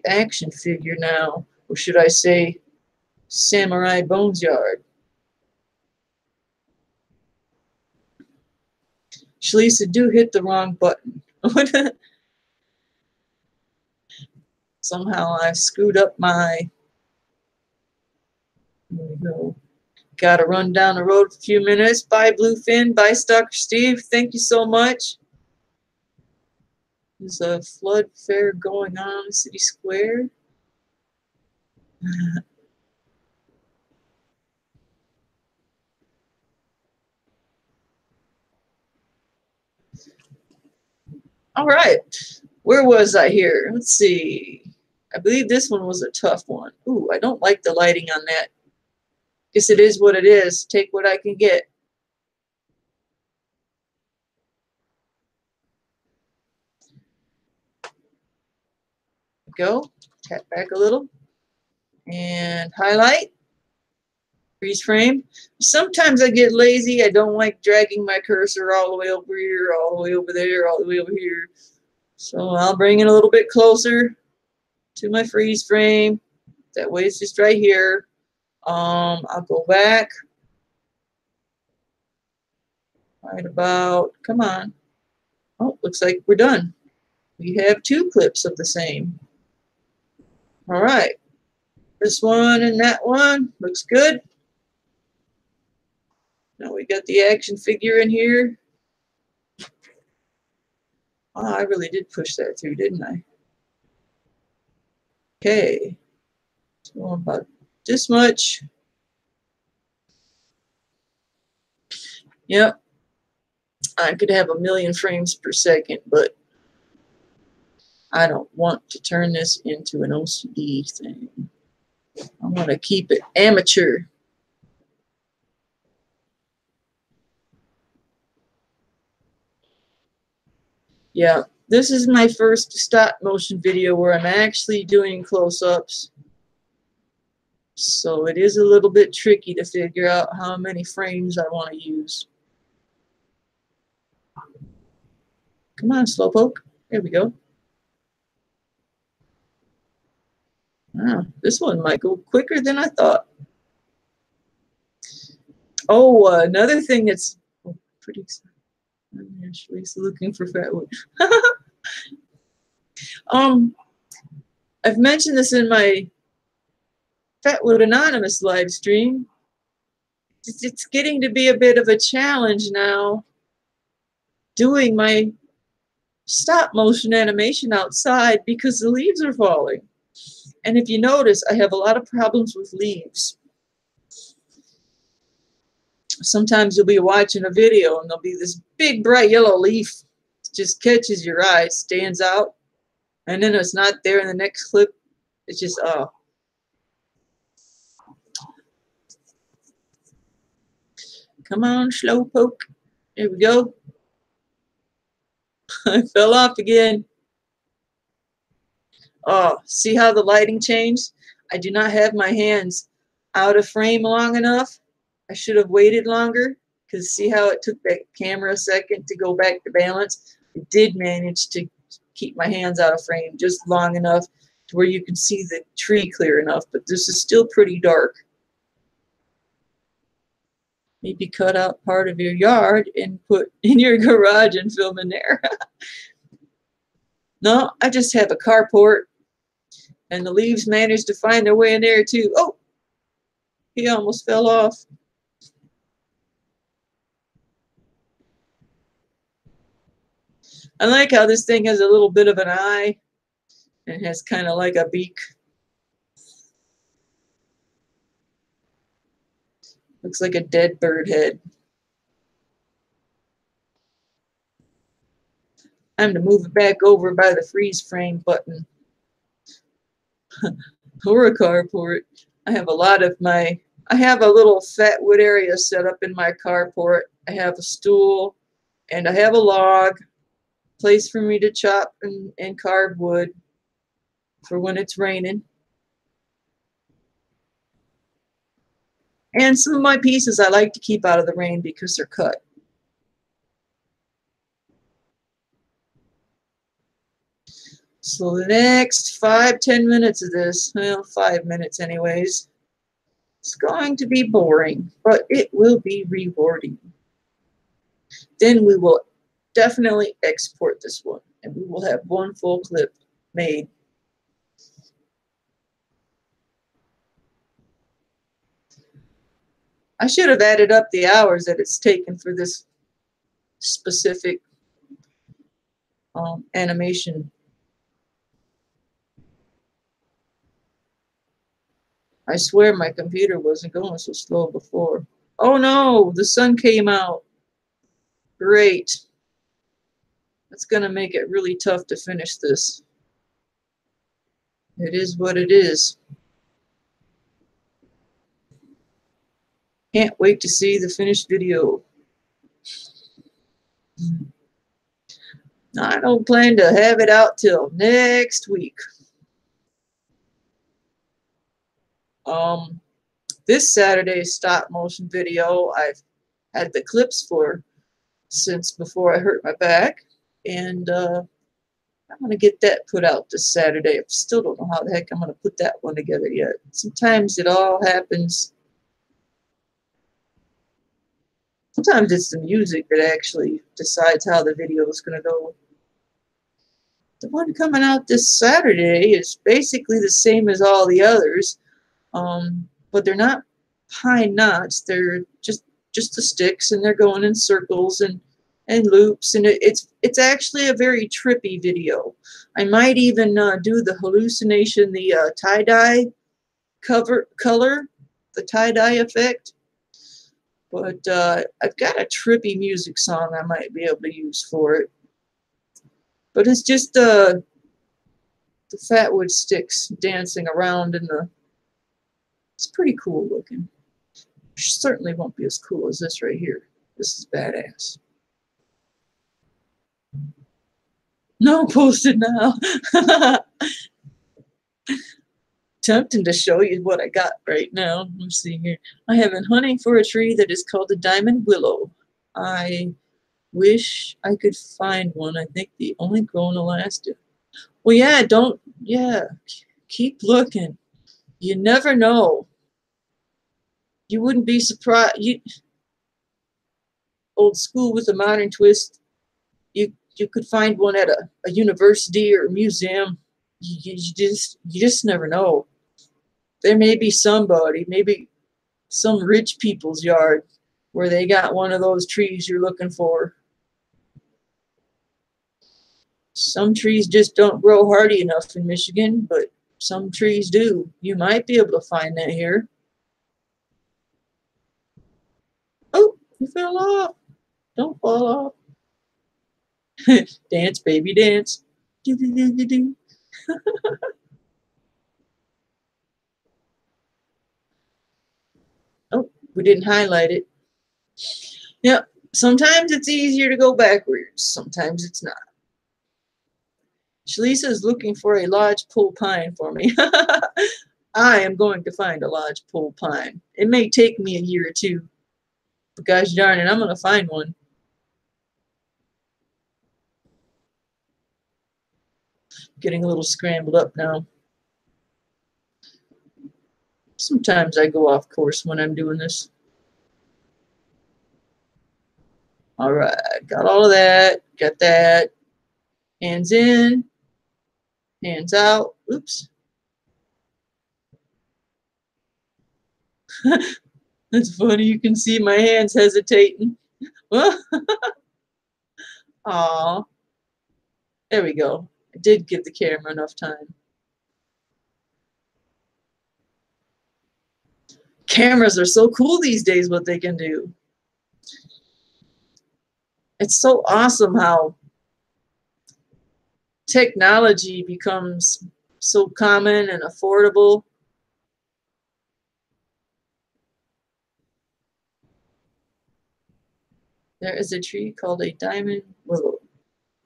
action figure now. Or should I say Samurai Bones Yard. Shlisa, do hit the wrong button. Somehow I screwed up my... There we go. Got to run down the road for a few minutes. Bye, Bluefin. Bye, Stalker Steve. Thank you so much. There's a flood fair going on in City Square. All right. Where was I here? Let's see. I believe this one was a tough one. Ooh, I don't like the lighting on that. Guess it is what it is. Take what I can get. Go. Tap back a little. And highlight. Freeze frame. Sometimes I get lazy. I don't like dragging my cursor all the way over here, all the way over there, all the way over here. So I'll bring it a little bit closer to my freeze frame. That way it's just right here. I'll go back right about, come on. Oh, looks like we're done. We have 2 clips of the same. All right. This one and that one looks good. Now we got the action figure in here. Oh, I really did push that through, didn't I? Okay. So about this much. Yep. I could have 1,000,000 frames per second, but I don't want to turn this into an OCD thing. I want to keep it amateur. Yeah, this is my first stop motion video where I'm actually doing close-ups. So it is a little bit tricky to figure out how many frames I want to use. Come on, Slowpoke. There we go. Wow, this one might go quicker than I thought. Oh, another thing that's pretty exciting. I'm actually looking for Fatwood. I've mentioned this in my Fatwood Anonymous live stream. It's getting to be a bit of a challenge now doing my stop motion animation outside because the leaves are falling. And if you notice, I have a lot of problems with leaves. Sometimes you'll be watching a video and there'll be this big bright yellow leaf that just catches your eye, stands out, and then it's not there in the next clip. It's just, oh. Come on, Slowpoke. There we go. I fell off again. Oh, see how the lighting changed? I do not have my hands out of frame long enough. I should have waited longer because see how it took that camera a second to go back to balance? It did manage to keep my hands out of frame just long enough to where you can see the tree clear enough, but this is still pretty dark. Maybe cut out part of your yard and put in your garage and film in there. No, I just have a carport, and the leaves managed to find their way in there too. Oh, he almost fell off. I like how this thing has a little bit of an eye and has kind of like a beak. Looks like a dead bird head. I'm to move it back over by the freeze frame button. Or a carport. I have a little fat wood area set up in my carport. I have a stool and I have a log, place for me to chop and carve wood for when it's raining. And some of my pieces I like to keep out of the rain because they're cut. So the next 5-10 minutes of this, well, 5 minutes anyways, it's going to be boring, but it will be rewarding. Then we will definitely export this one, and we will have one full clip made. I should have added up the hours that it's taken for this specific animation. I swear my computer wasn't going so slow before. Oh no, the sun came out. Great. That's going to make it really tough to finish this. It is what it is. Can't wait to see the finished video. I don't plan to have it out till next week. This Saturday's stop motion video I've had the clips for since before I hurt my back, and I'm going to get that put out this Saturday. I still don't know how the heck I'm going to put that one together yet. Sometimes it all happens. Sometimes it's the music that actually decides how the video is going to go. The one coming out this Saturday is basically the same as all the others, but they're not pine knots. They're just the sticks, and they're going in circles and loops, and it's actually a very trippy video. I might even do the hallucination, the tie-dye color, the tie-dye effect. But I've got a trippy music song I might be able to use for it. But it's just the fatwood sticks dancing around in the... It's pretty cool looking. Certainly won't be as cool as this right here. This is badass. No, post it now. Tempting to show you what I got right now. Let's see here. I have been hunting for a tree that is called the diamond willow. I wish I could find one. I think they only grow in Alaska. Well, yeah, keep looking. You never know. You wouldn't be surprised. Old school with a modern twist. You could find one at a university or a museum. You just never know. There may be somebody, maybe some rich people's yard, where they got one of those trees you're looking for. Some trees just don't grow hardy enough in Michigan, but some trees do. You might be able to find that here. Oh, you fell off. Don't fall off. Dance, baby, dance. Do, do, do, do, do. Oh, we didn't highlight it. Yep, sometimes it's easier to go backwards. Sometimes it's not. Shlisa is looking for a lodgepole pine for me. I am going to find a lodgepole pine. It may take me a year or two, but gosh darn it, I'm going to find one. Getting a little scrambled up now. Sometimes I go off course when I'm doing this. All right, got all of that. Got that. Hands in, hands out. Oops. That's funny. You can see my hands hesitating. Aw. There we go. I did give the camera enough time. Cameras are so cool these days, what they can do. It's so awesome how technology becomes so common and affordable. There is a tree called a diamond willow.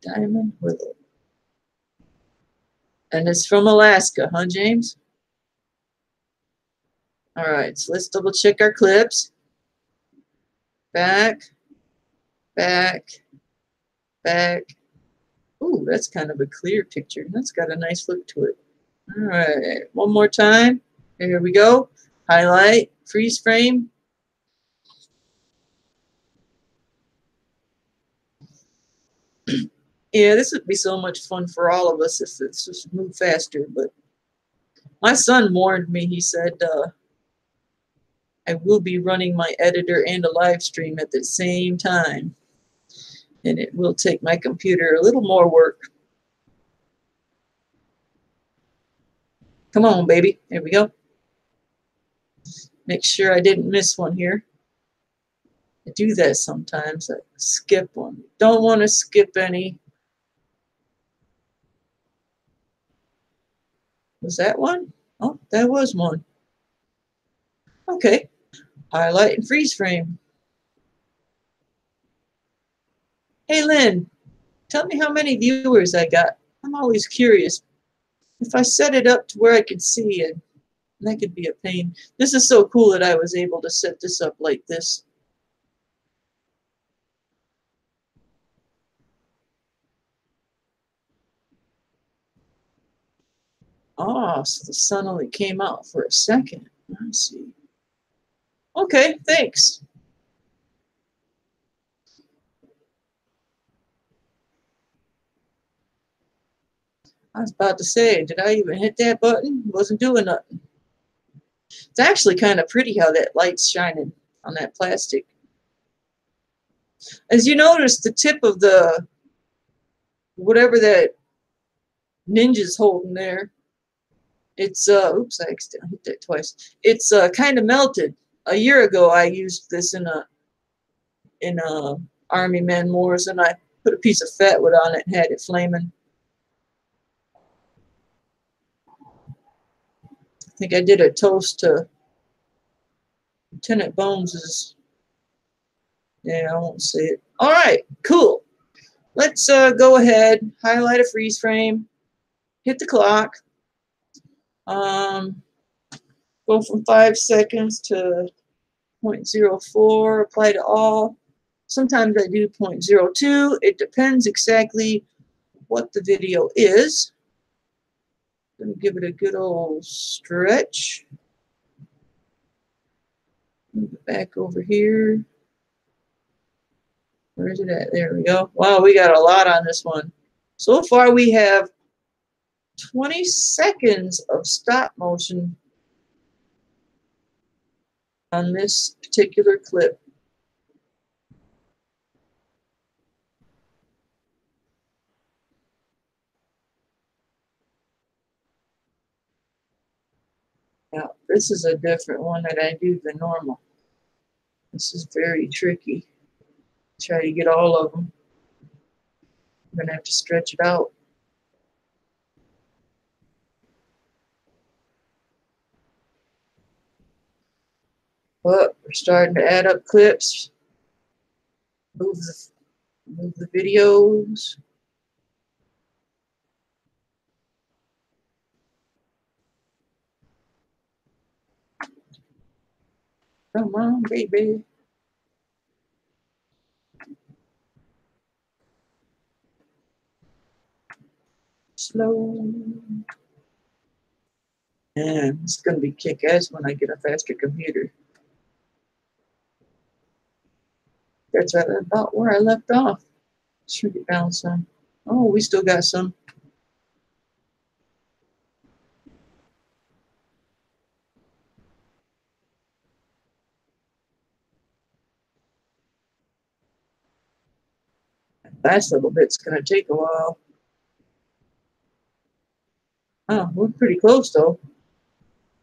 Diamond willow. And it's from Alaska, huh, James? All right, so let's double check our clips. Back, back, back. Ooh, that's kind of a clear picture. That's got a nice look to it. All right, one more time. Here we go. Highlight, freeze frame. Yeah, this would be so much fun for all of us if this was moved faster. But my son warned me. He said, I will be running my editor and a live stream at the same time. And it will take my computer a little more work. Come on, baby. There we go. Make sure I didn't miss one here. I do that sometimes. I skip one. Don't want to skip any. Was that one? Oh, that was one. Okay. Highlight and freeze frame. Hey, Lynn, tell me how many viewers I got. I'm always curious. If I set it up to where I could see it, that could be a pain. This is so cool that I was able to set this up like this. Oh, so the sun only came out for a second. I see. Okay, thanks. I was about to say, did I even hit that button? Wasn't doing nothing. It's actually kind of pretty how that light's shining on that plastic. As you notice, the tip of the, whatever that ninja's holding there, it's, oops, I accidentally hit that twice. It's kind of melted. A year ago, I used this in a Army Man Moors, and I put a piece of fat wood on it and had it flaming. I think I did a toast to Lieutenant Bones's. Yeah, I won't say it. All right, cool. Let's go ahead, highlight a freeze frame, hit the clock, go from 5 seconds to 0.04, apply to all. Sometimes I do 0.02. It depends exactly what the video is. I'm going to give it a good old stretch. Move it back over here. Where is it at? There we go. Wow, we got a lot on this one. So far we have 20 seconds of stop motion on this particular clip. Now, this is a different one that I do than normal. This is very tricky. Try to get all of them. I'm going to have to stretch it out. But we're starting to add up clips. Move the videos. Come on, baby. Slow. And it's going to be kick-ass when I get a faster computer. That's right about where I left off. Shrink it down some. Oh, we still got some. Last little bit's going to take a while. Oh, we're pretty close though.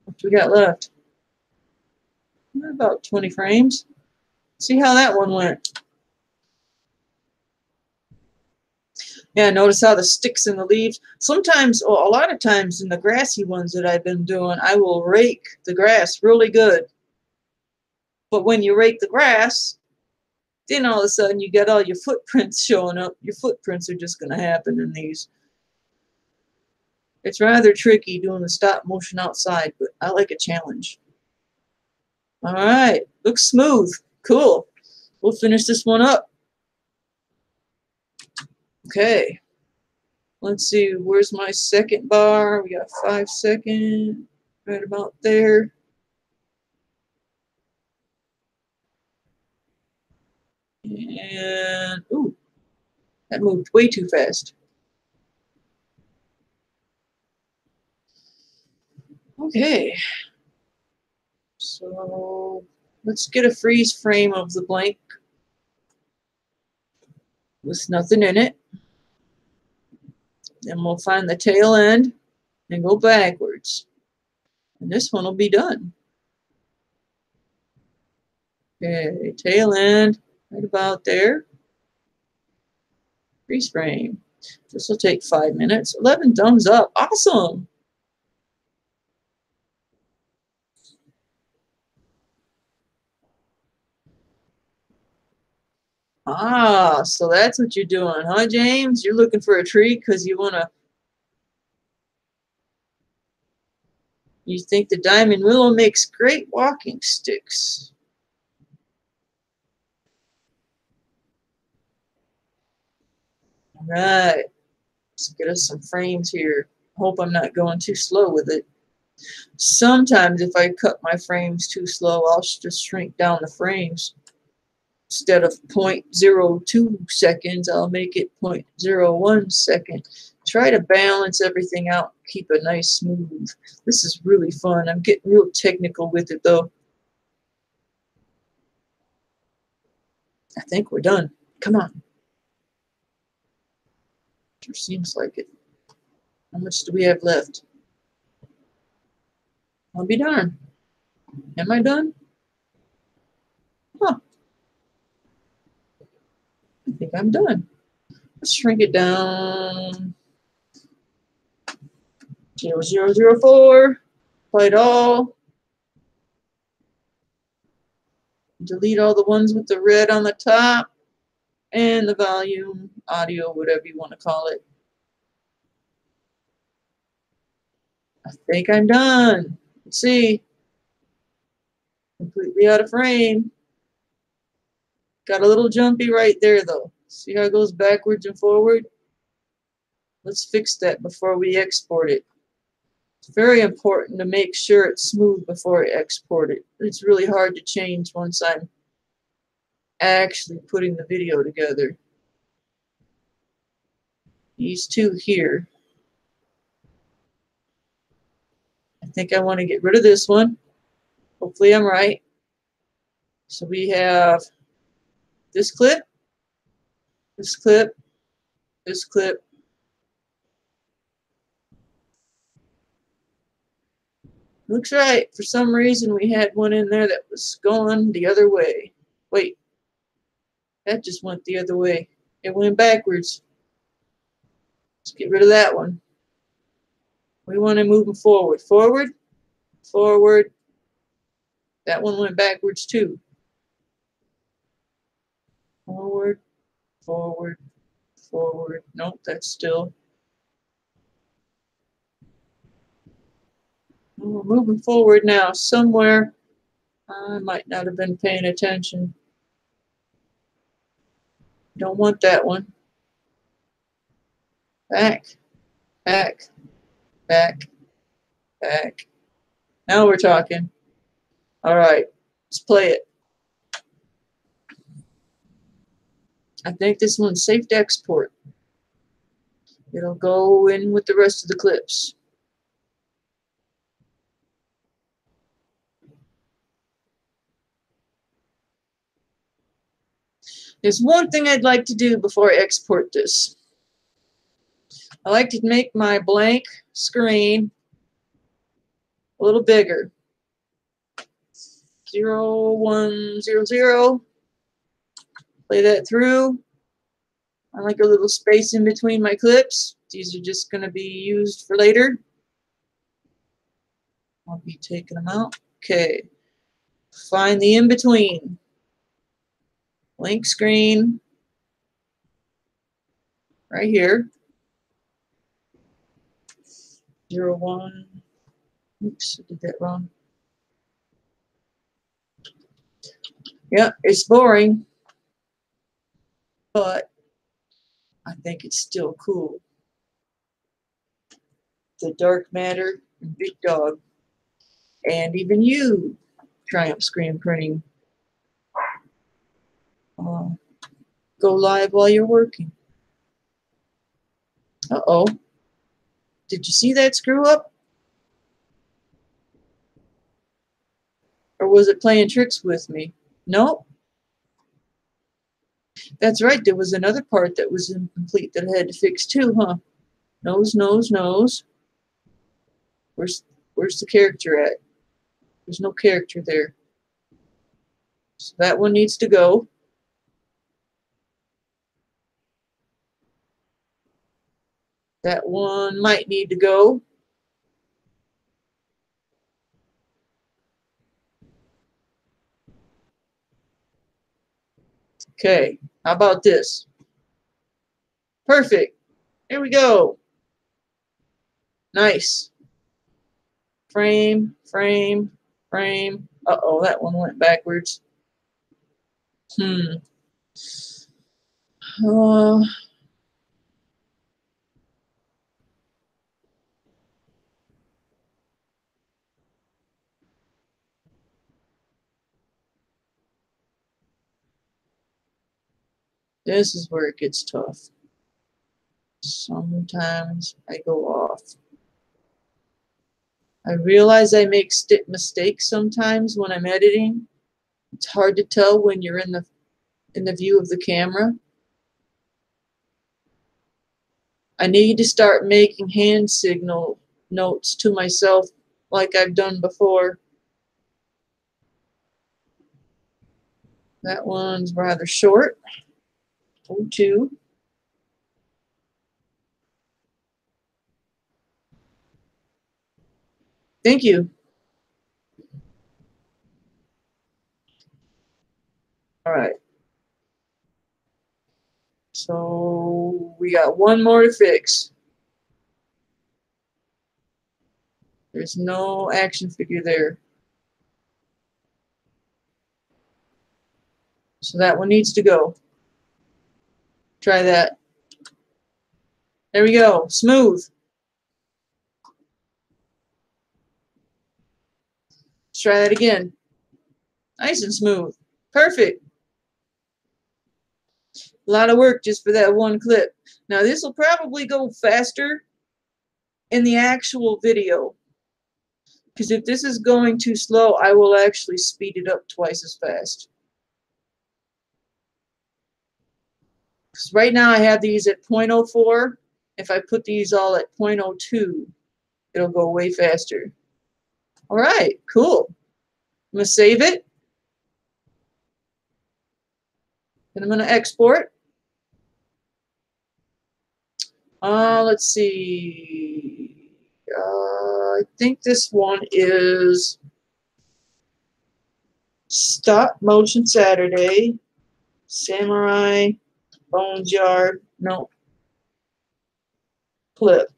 What we got left? About 20 frames. See how that one went. Yeah, notice how the sticks and the leaves. Sometimes, well, a lot of times in the grassy ones that I've been doing, I will rake the grass really good. But when you rake the grass, then all of a sudden you get all your footprints showing up. Your footprints are just going to happen in these. It's rather tricky doing the stop motion outside, but I like a challenge. All right, looks smooth. Cool. We'll finish this one up. Okay. Let's see, where's my second bar? We got 5 seconds, right about there. And, ooh, that moved way too fast. Okay. So let's get a freeze frame of the blank with nothing in it. Then we'll find the tail end and go backwards. And this one will be done. Okay, tail end, right about there. Freeze frame. This will take 5 minutes. 11 thumbs up. Awesome. Ah, so that's what you're doing, huh, James? You're looking for a tree because you think the diamond willow makes great walking sticks. All right, let's get us some frames here. Hope I'm not going too slow with it. Sometimes if I cut my frames too slow, I'll just shrink down the frames. Instead of 0.02 seconds, I'll make it 0.01 second. Try to balance everything out, keep it nice smooth. This is really fun. I'm getting real technical with it though. I think we're done. Come on. Sure seems like it. How much do we have left? I'll be darned. Am I done? Huh. I think I'm done. Let's shrink it down. 0004. Apply all. Delete all the ones with the red on the top. And the volume, audio, whatever you want to call it. I think I'm done. Let's see. Completely out of frame. Got a little jumpy right there though. See how it goes backwards and forward? Let's fix that before we export it. It's very important to make sure it's smooth before I export it. It's really hard to change once I'm actually putting the video together. These two here. I think I want to get rid of this one. Hopefully I'm right. So we have this clip, this clip, this clip. Looks right. For some reason we had one in there that was going the other way. Wait, that just went the other way. It went backwards. Let's get rid of that one. We want to move them forward. Forward, forward. That one went backwards too. Forward, forward, forward. Nope, that's still. We're moving forward now. Somewhere I might not have been paying attention. Don't want that one. Back, back, back, back. Now we're talking. All right, let's play it. I think this one's safe to export. It'll go in with the rest of the clips. There's one thing I'd like to do before I export this. I like to make my blank screen a little bigger. 0, 1, 0, 0. Play that through. I like a little space in between my clips. These are just going to be used for later. I'll be taking them out. Okay. Find the in-between. Blank screen. Right here. 0, 1. Oops, I did that wrong. Yeah, it's boring, but I think it's still cool. The dark matter and big dog. And even you, Triumph Screen Printing. Go live while you're working. Uh-oh. Did you see that screw up? Or was it playing tricks with me? Nope. That's right, there was another part that was incomplete that I had to fix too, huh? Nose, nose, nose. Where's the character at? There's no character there. So that one needs to go. That one might need to go. Okay, how about this? Perfect. Here we go. Nice. Frame, frame, frame. Uh-oh, that one went backwards. This is where it gets tough. Sometimes I go off. I realize I make mistakes sometimes when I'm editing. It's hard to tell when you're in the view of the camera. I need to start making hand signal notes to myself like I've done before. That one's rather short. 02. Thank you. All right. So we got one more to fix. There's no action figure there. So that one needs to go. Try that. There we go. Smooth. Let's try that again. Nice and smooth. Perfect. A lot of work just for that one clip. Now this will probably go faster in the actual video, because if this is going too slow, I will actually speed it up twice as fast. Because right now I have these at 0.04. If I put these all at 0.02, it'll go way faster. All right, cool. I'm going to save it. And I'm going to export. Let's see. I think this one is Stop Motion Saturday, Samurai, Bones Yard, no, Clip,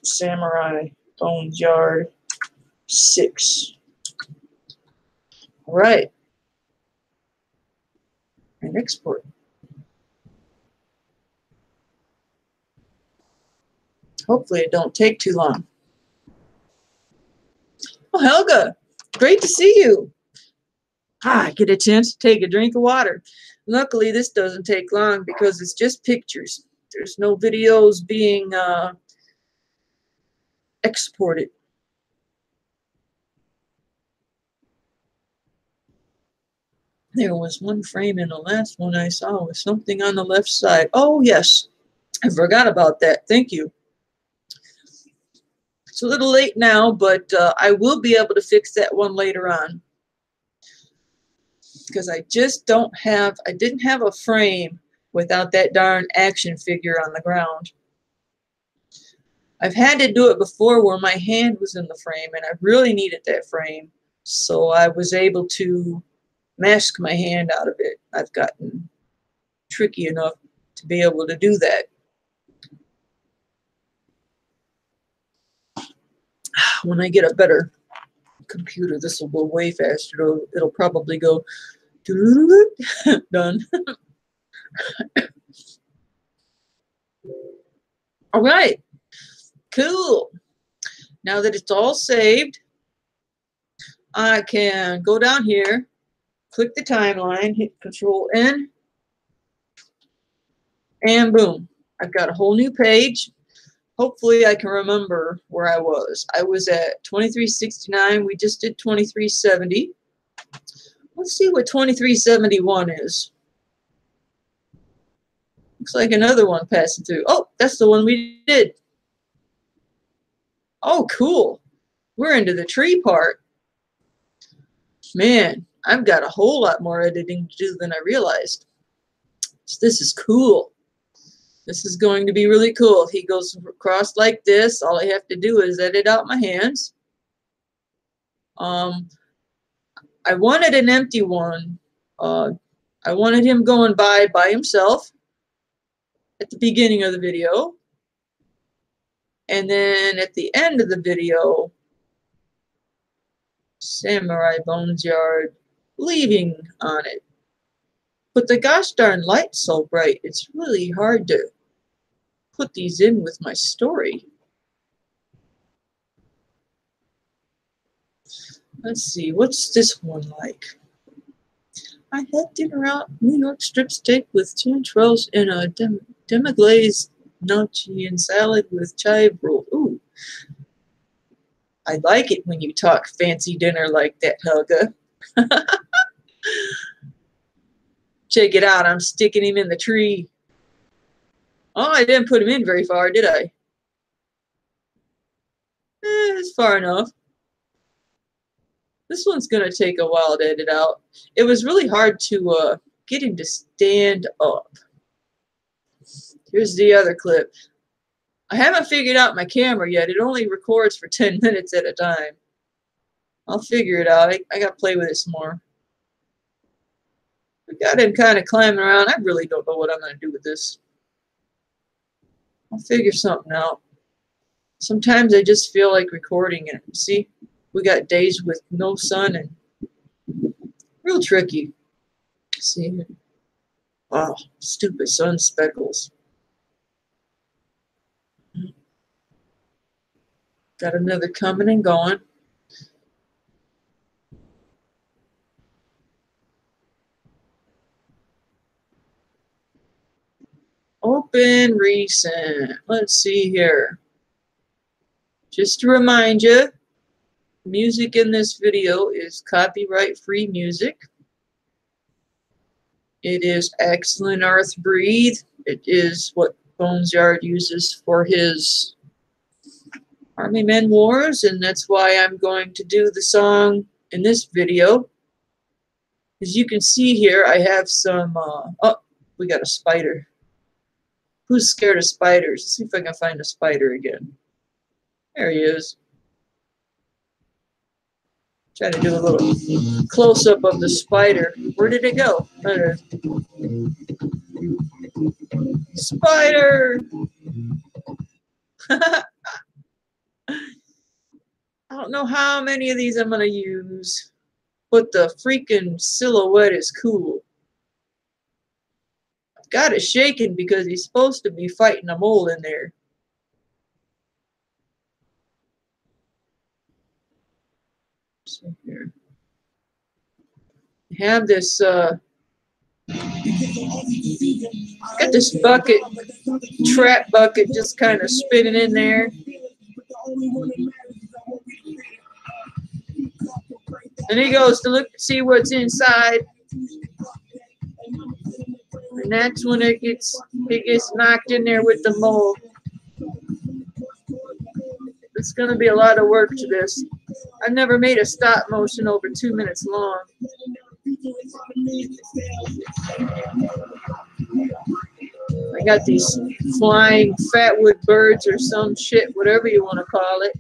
Samurai, Bones Yard, 6. All right. And export. Hopefully it don't take too long. Oh, Helga, great to see you. I get a chance to take a drink of water. Luckily, this doesn't take long because it's just pictures. There's no videos being exported. There was one frame in the last one I saw with something on the left side. Oh, yes. I forgot about that. Thank you. It's a little late now, but I will be able to fix that one later on. Because I just I didn't have a frame without that darn action figure on the ground. I've had to do it before where my hand was in the frame, and I really needed that frame. So I was able to mask my hand out of it. I've gotten tricky enough to be able to do that. When I get a better computer, this will go way faster. It'll probably go done. All right, cool. Now that it's all saved, I can go down here, click the timeline, hit Control N, and boom, I've got a whole new page. Hopefully I can remember where I was. I was at 2369. We just did 2370. Let's see what 2371 is. Looks like another one passing through. Oh, that's the one we did. Oh, cool. We're into the tree part. Man, I've got a whole lot more editing to do than I realized. So this is cool. This is going to be really cool. If he goes across like this, all I have to do is edit out my hands. I wanted an empty one. I wanted him going by himself at the beginning of the video. And then at the end of the video, Samurai Bones Yard leaving on it. But the gosh darn light's so bright, it's really hard to put these in with my story. Let's see, what's this one like? I had dinner out New York strip steak with chanterelles and a demi-glazed gnocchi and salad with chive roll. Ooh. I like it when you talk fancy dinner like that, Helga. Check it out, I'm sticking him in the tree. Oh, I didn't put him in very far, did I? It's far enough. This one's going to take a while to edit out. It was really hard to get him to stand up. Here's the other clip. I haven't figured out my camera yet. It only records for 10 minutes at a time. I'll figure it out. I got to play with it some more. I got him kind of climbing around. I really don't know what I'm going to do with this. I'll figure something out. Sometimes I just feel like recording it. See, we got days with no sun and real tricky. See, wow, stupid sun speckles. Got another coming and going. Open recent. Let's see here. Just to remind you, music in this video is copyright-free music. It is Excellent Earth Breathe. It is what Bones Yard uses for his Army Men Wars, and that's why I'm going to do the song in this video. As you can see here, I have some, oh, we got a spider. Who's scared of spiders? Let's see if I can find a spider again. There he is. Try to do a little close-up of the spider. Where did it go? There. Spider! I don't know how many of these I'm going to use, but the freaking silhouette is cool. I've got it shaking because he's supposed to be fighting a mole in there. So here. have this, got this bucket, trap bucket, just kind of spinning in there. And he goes to look to see what's inside. And that's when it gets knocked in there with the mold. It's going to be a lot of work to this. I've never made a stop motion over 2 minutes long. I got these flying fatwood birds or some shit, whatever you want to call it.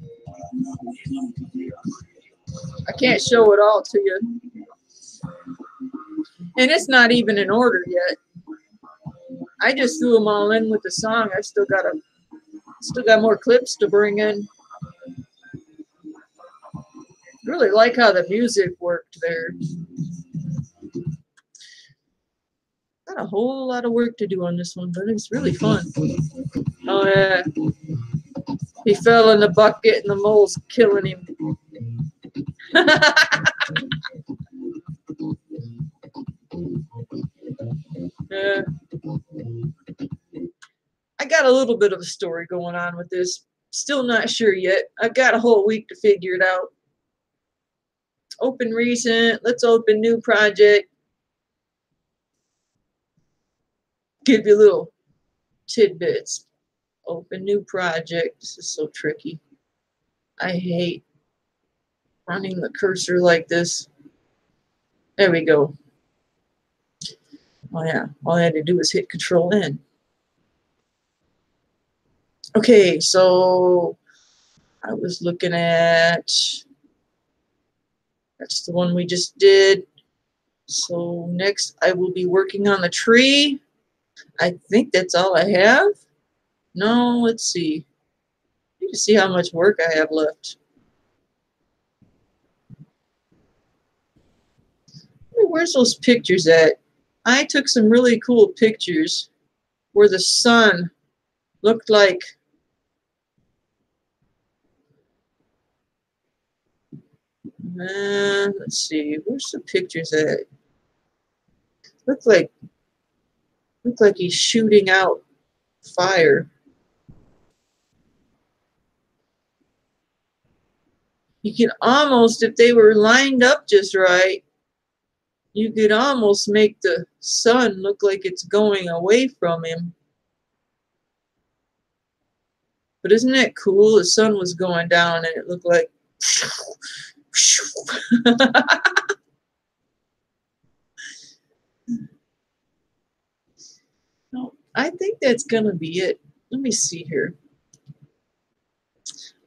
I can't show it all to you. And it's not even in order yet. I just threw them all in with the song. I still got more clips to bring in. Really like how the music worked there. Got a whole lot of work to do on this one, but it's really fun. Oh yeah. He fell in the bucket and the mole's killing him. Yeah. I got a little bit of a story going on with this. Still not sure yet. I've got a whole week to figure it out. Open recent. Let's open new project. Give you little tidbits. Open new project. This is so tricky. I hate running the cursor like this. There we go. Oh yeah, all I had to do was hit Control N. Okay, so I was looking at, that's the one we just did. So next I will be working on the tree. I think that's all I have. No, let's see. I need to see how much work I have left. Where's those pictures at? I took some really cool pictures where the sun looked like let's see, where's the pictures at? Looked like he's shooting out fire. You can almost, if they were lined up just right, you could almost make the sun look like it's going away from him. But isn't that cool? The sun was going down and it looked like no, I think that's gonna be it. Let me see here.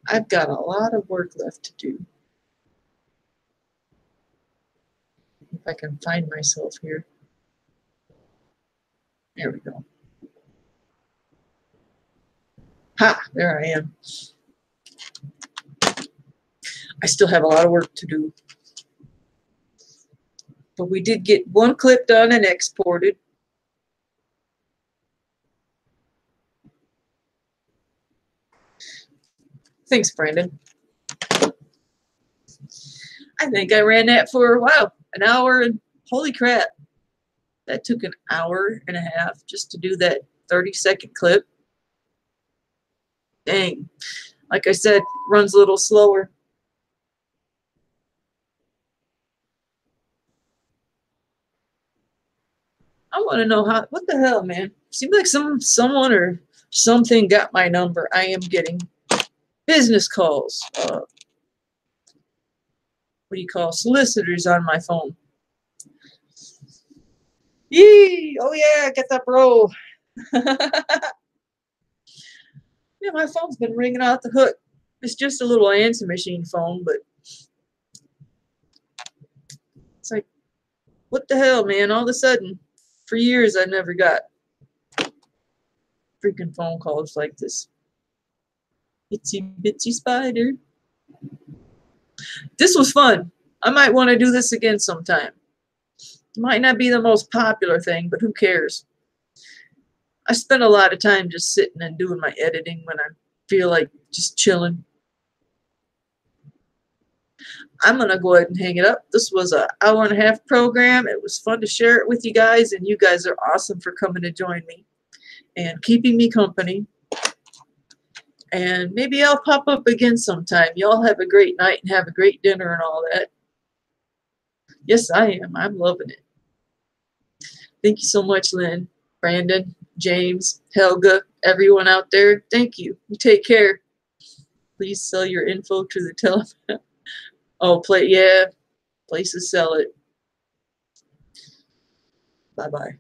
I've got a lot of work left to do. If I can find myself here. There we go. Ha! There I am. I still have a lot of work to do. But we did get one clip done and exported. Thanks, Brandon. I think I ran that for, wow, an hour and holy crap. That took an hour and a half just to do that 30-second clip. Dang. Like I said, runs a little slower. I want to know how, what the hell, man? Seems like someone or something got my number. I am getting business calls. What do you call solicitors on my phone? Yee! Oh yeah, get that bro. Yeah, my phone's been ringing out the hook. It's just a little answer machine phone, but it's like, what the hell, man? All of a sudden, for years, I never got freaking phone calls like this. Itsy bitsy spider. This was fun. I might want to do this again sometime. Might not be the most popular thing, but who cares? I spend a lot of time just sitting and doing my editing when I feel like just chilling. I'm going to go ahead and hang it up. This was an hour-and-a-half program. It was fun to share it with you guys, and you guys are awesome for coming to join me and keeping me company. And maybe I'll pop up again sometime. Y'all have a great night and have a great dinner and all that. Yes, I am. I'm loving it. Thank you so much, Lynn, Brandon, James, Helga, everyone out there. Thank you. You take care. Please sell your info to the telephone. Oh, yeah, places sell it. Bye-bye.